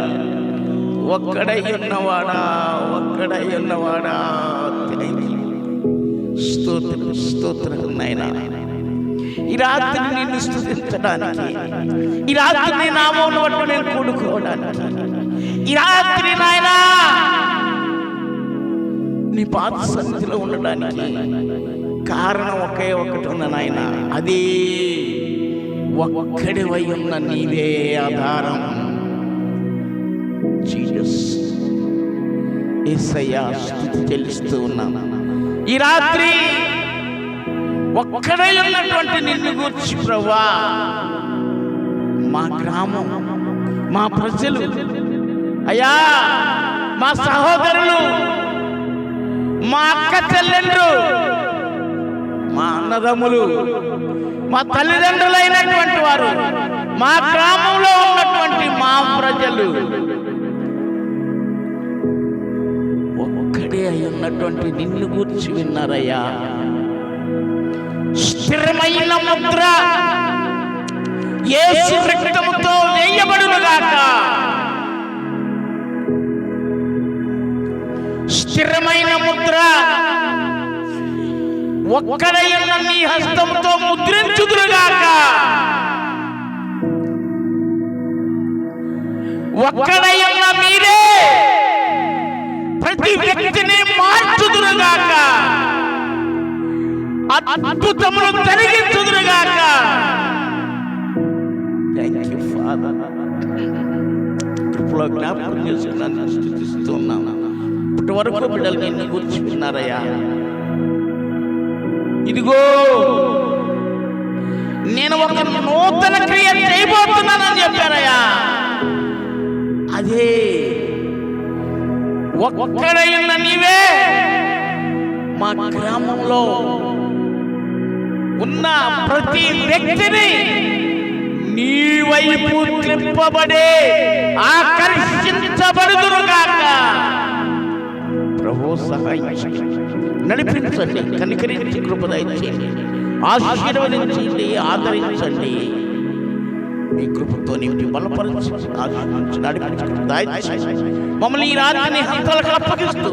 ఒక్కడై ఉన్నవాడా ఒక్కడై ఉన్నవాడా. స్తోత్రం స్తోత్రం నాయనా. ఈ రాత్రి నిన్ను స్తుతించడానికి, ఈ రాత్రి నీ నామమును బట్టి నేను కూడుకోవడానికి, ఈ రాత్రి నాయనా నీ పాద సన్నిధిలో ఉండడానికి కారణం ఒకే ఒకటి ఉన్న నాయన. అది ఒక్కడివై ఉన్న నీవే ఆధారం. జీసస్ యేసయ్యా స్తుతి చెల్లిస్తూ ఉన్నాను. ఈ రాత్రి ఒక్కడై ఉన్నటువంటి నిన్ను గూర్చి ప్రభువా మా గ్రామం, మా ప్రజలు అయ్యా, మా సహోదరులు, మా అక్క చెల్లెండ్రు, మా అన్నదమ్ములు, మా తల్లిదండ్రులైనటువంటి వారు, మా గ్రామంలో ఉన్నటువంటి మా ప్రజలు ఒక్కడే అయి ఉన్నటువంటి నిన్ను గూర్చి విన్నారయ్యా. స్థిరమైన ముద్ర యేసు రక్తముతో వేయబడునుగాక. స్థిరమైన ముద్ర ఒక్కడైన నీ హస్తంతో ముద్రించుదురుగాక. ఒక్కడైన మీరే ప్రతి వ్యక్తిని మార్చుదురుగాక. అద్భుతములు జరిగించుదురుగాక. Thank you father. కృపలో జ్ఞాపకం చేసి నన్ను స్తుతిస్తూ ఉన్నాను. ఇప్పటి వరకు బిడ్డలు నిన్ను గురించి విన్నారయ్యా. ఇదిగో నేను ఒక నూతన క్రియ చేయబోతున్నానని చెప్పారయ్యా. అదే ఒక్కడైన నీవే మా గ్రామంలో ఉన్న ప్రతి వ్యక్తిని నీ వైపు త్రిప్పబడే ఆకర్షించబడుదురుగాక. ప్రభు సహాయించండి, నడిపించండి, కనికరించి కృప దయచేయండి, ఆశీర్వదించండి, ఆదరించండి. మీ కృపతో నింపి బలపరిచి ఆశీర్వదించి నడిపించి దయచేసి మమ్మల్ని ఈ రాత్రిని హంతలకు అప్పగిస్తూ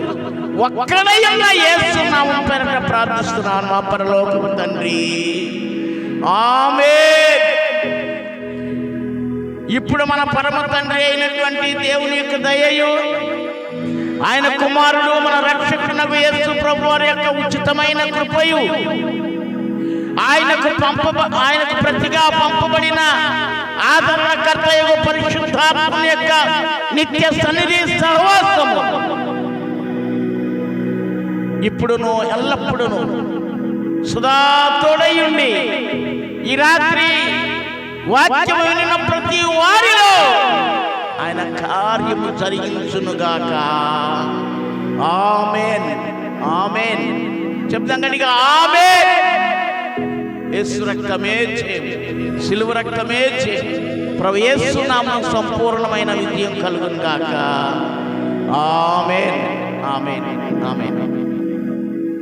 ఒక్కడైనా యేసు నామం పేరిట ప్రార్థిస్తున్నాను మా పరలోకపు తండ్రి, ఆమేన్. ఇప్పుడు మన పరమ తండ్రి అయినటువంటి దేవుని యొక్క దయయు, ఆయన కుమారుడు మన రక్షకునకు యేసు ప్రభు వారి యొక్క ఉచితమైన కృపయు, ఆయనకు ప్రతిగా పంపబడిన ఆదరణకర్తయు పరిశుద్ధాత్మ యొక్క నిత్య సన్నిధి సహవాసము ఇప్పుడును ఎల్లప్పుడును సదా తోడయుండి ఈ రాత్రి వాక్యము వినిన ప్రతి వారిలో ఆయన కార్యము జరిగించునుగాక. ఆమేన్, ఆమేన్. చెప్తాం గట్టిగా ఆమేన్. యేసు రక్తమే చేయి, సిలువ రక్తమే చేయి. ప్రభు యేసు నామం సంపూర్ణమైన విజయం కలుగునుగాక. ఆమేన్, ఆమేన్, ఆమేన్.